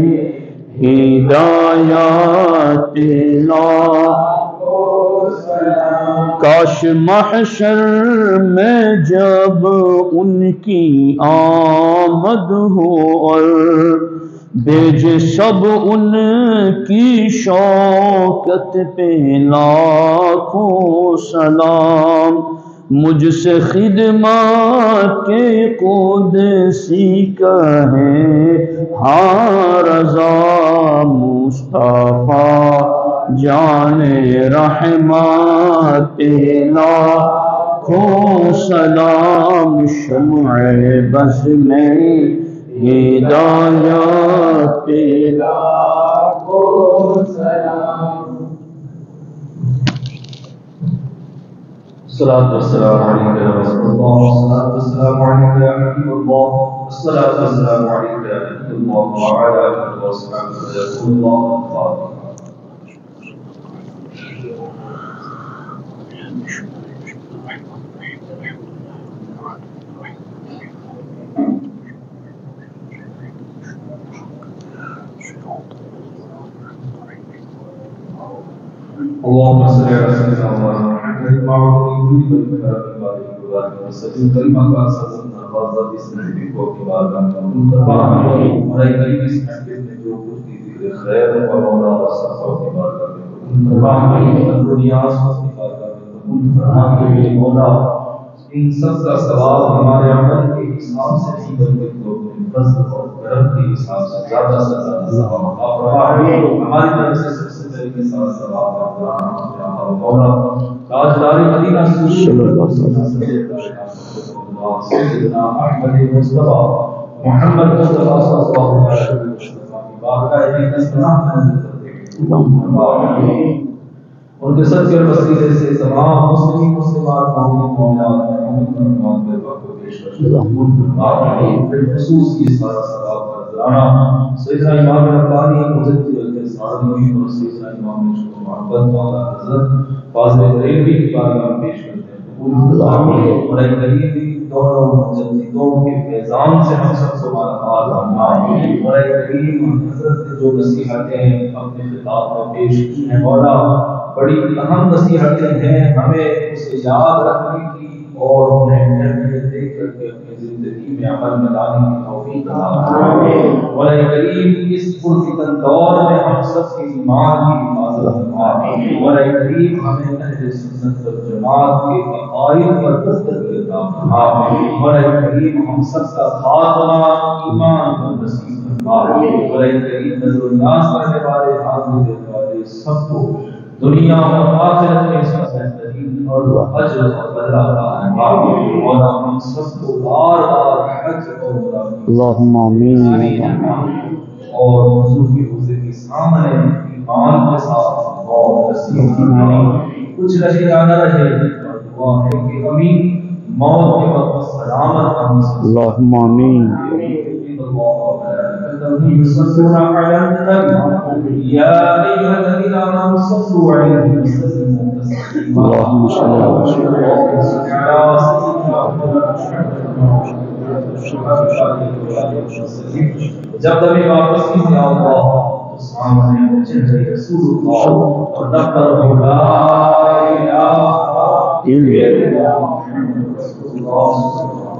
ہدایت پہ لاکھوں سلام، کاش محشر میں جب ان کی آمد ہو اور بھیجے سب ان کی شوکت پہ لاکھوں سلام، مجھ سے خدمات کے قدسی کہے ہاں رضا، مصطفیٰ جان رحمت پہ لاکھوں سلام، شمع بز میں ہدایت پہ لاکھوں سلام۔ الصلاة والسلام عليك يا رسول الله، الصلاة والسلام عليك يا حبيب الله، الصلاة والسلام عليك يا نبي الله، وعلى آله وصحبه يا رسول الله الفاتحة۔ اللهم صل على سيدنا محمد وعلى آله وسلم كلمة سيدنا فاضل بسم الله وكبارا ومن خير اسم جو کچھ کی ذکر خیر و مولا و صفا و بارکات مولا ان سب کا ثواب ہمارے عمل کے حساب سے نہیں بلکہ تو اپنے فضل اور کرم کے حساب سے زیادہ سے زیادہ ثواب عطا فرما ہماری طرف سے سب سے پہلے کے ساتھ ثواب عطا فرما مولا تاجدار مدینہ صلی اللہ علیہ وسلم سیدنا احمد مصطفیٰ محمد مصطفیٰ صلی اللہ علیہ وسلم کی بارگاہ میں استناد کرتے ہیں ان کے صدقے اور وسیلے سے تمام مسلمین مسلمات مومنین مومنات مومنات کے وقت پیش کرتے ہیں بالخصوص کی سارا ثواب کا نذرانہ سیدنا امام ربانی مجدد الانصاری اور سیدنا امام محمد مولا حضرت فاضل بریلوی کی بارگاہ میں پیش کرتے ہیں بڑے غریبی دونوں مجددوں کے فیضان سے ہم سب کو مالامال فرمائے بڑے غریب حضرت نے جو نصیحتیں اپنے خطاب میں پیش کی ہیں مولا بڑی اہم نصیحتیں ہیں ہمیں اسے یاد رکھنے کی اور انہیں اہمیت دے کر کے اپنی زندگی میں عمل میں لانے کی توفیق عطا فرمائے مولا کریم اس پرفتن دور میں ہم سب کے ایمان کی حفاظت فرمائے مولا کریم ہمیں اہل سنت والجماعت کے عقائد پر دستگیر عطا فرمائے مولا کریم ہم سب کا خاتمہ ایمان پر نصیب فرمائے مولا کریم نظر الناس کرنے والے حاضر دینے والے سب کو دنیا اور آخرت میں اس کا بہترین اور اجر اور بدلہ عطا فرمائے اور ہم سب کو بار بار حج اور عمرہ اللہم آمین اور حضور کی حضور کے سامنے ایمان کے ساتھ موت نصیب فرمائے کچھ رہے یا نہ رہے اور دعا ہے کہ امین موت کے وقت سلامت ہم اللہم آمین يصلون على النبي يا أيها الذين آمنوا صلوا عليه وسلموا تسليما اللهم صل على جب کبھی واپس کی یا اللہ تو سامنے چہرے رسول اللہ اور نفر لا الہ الا اللہ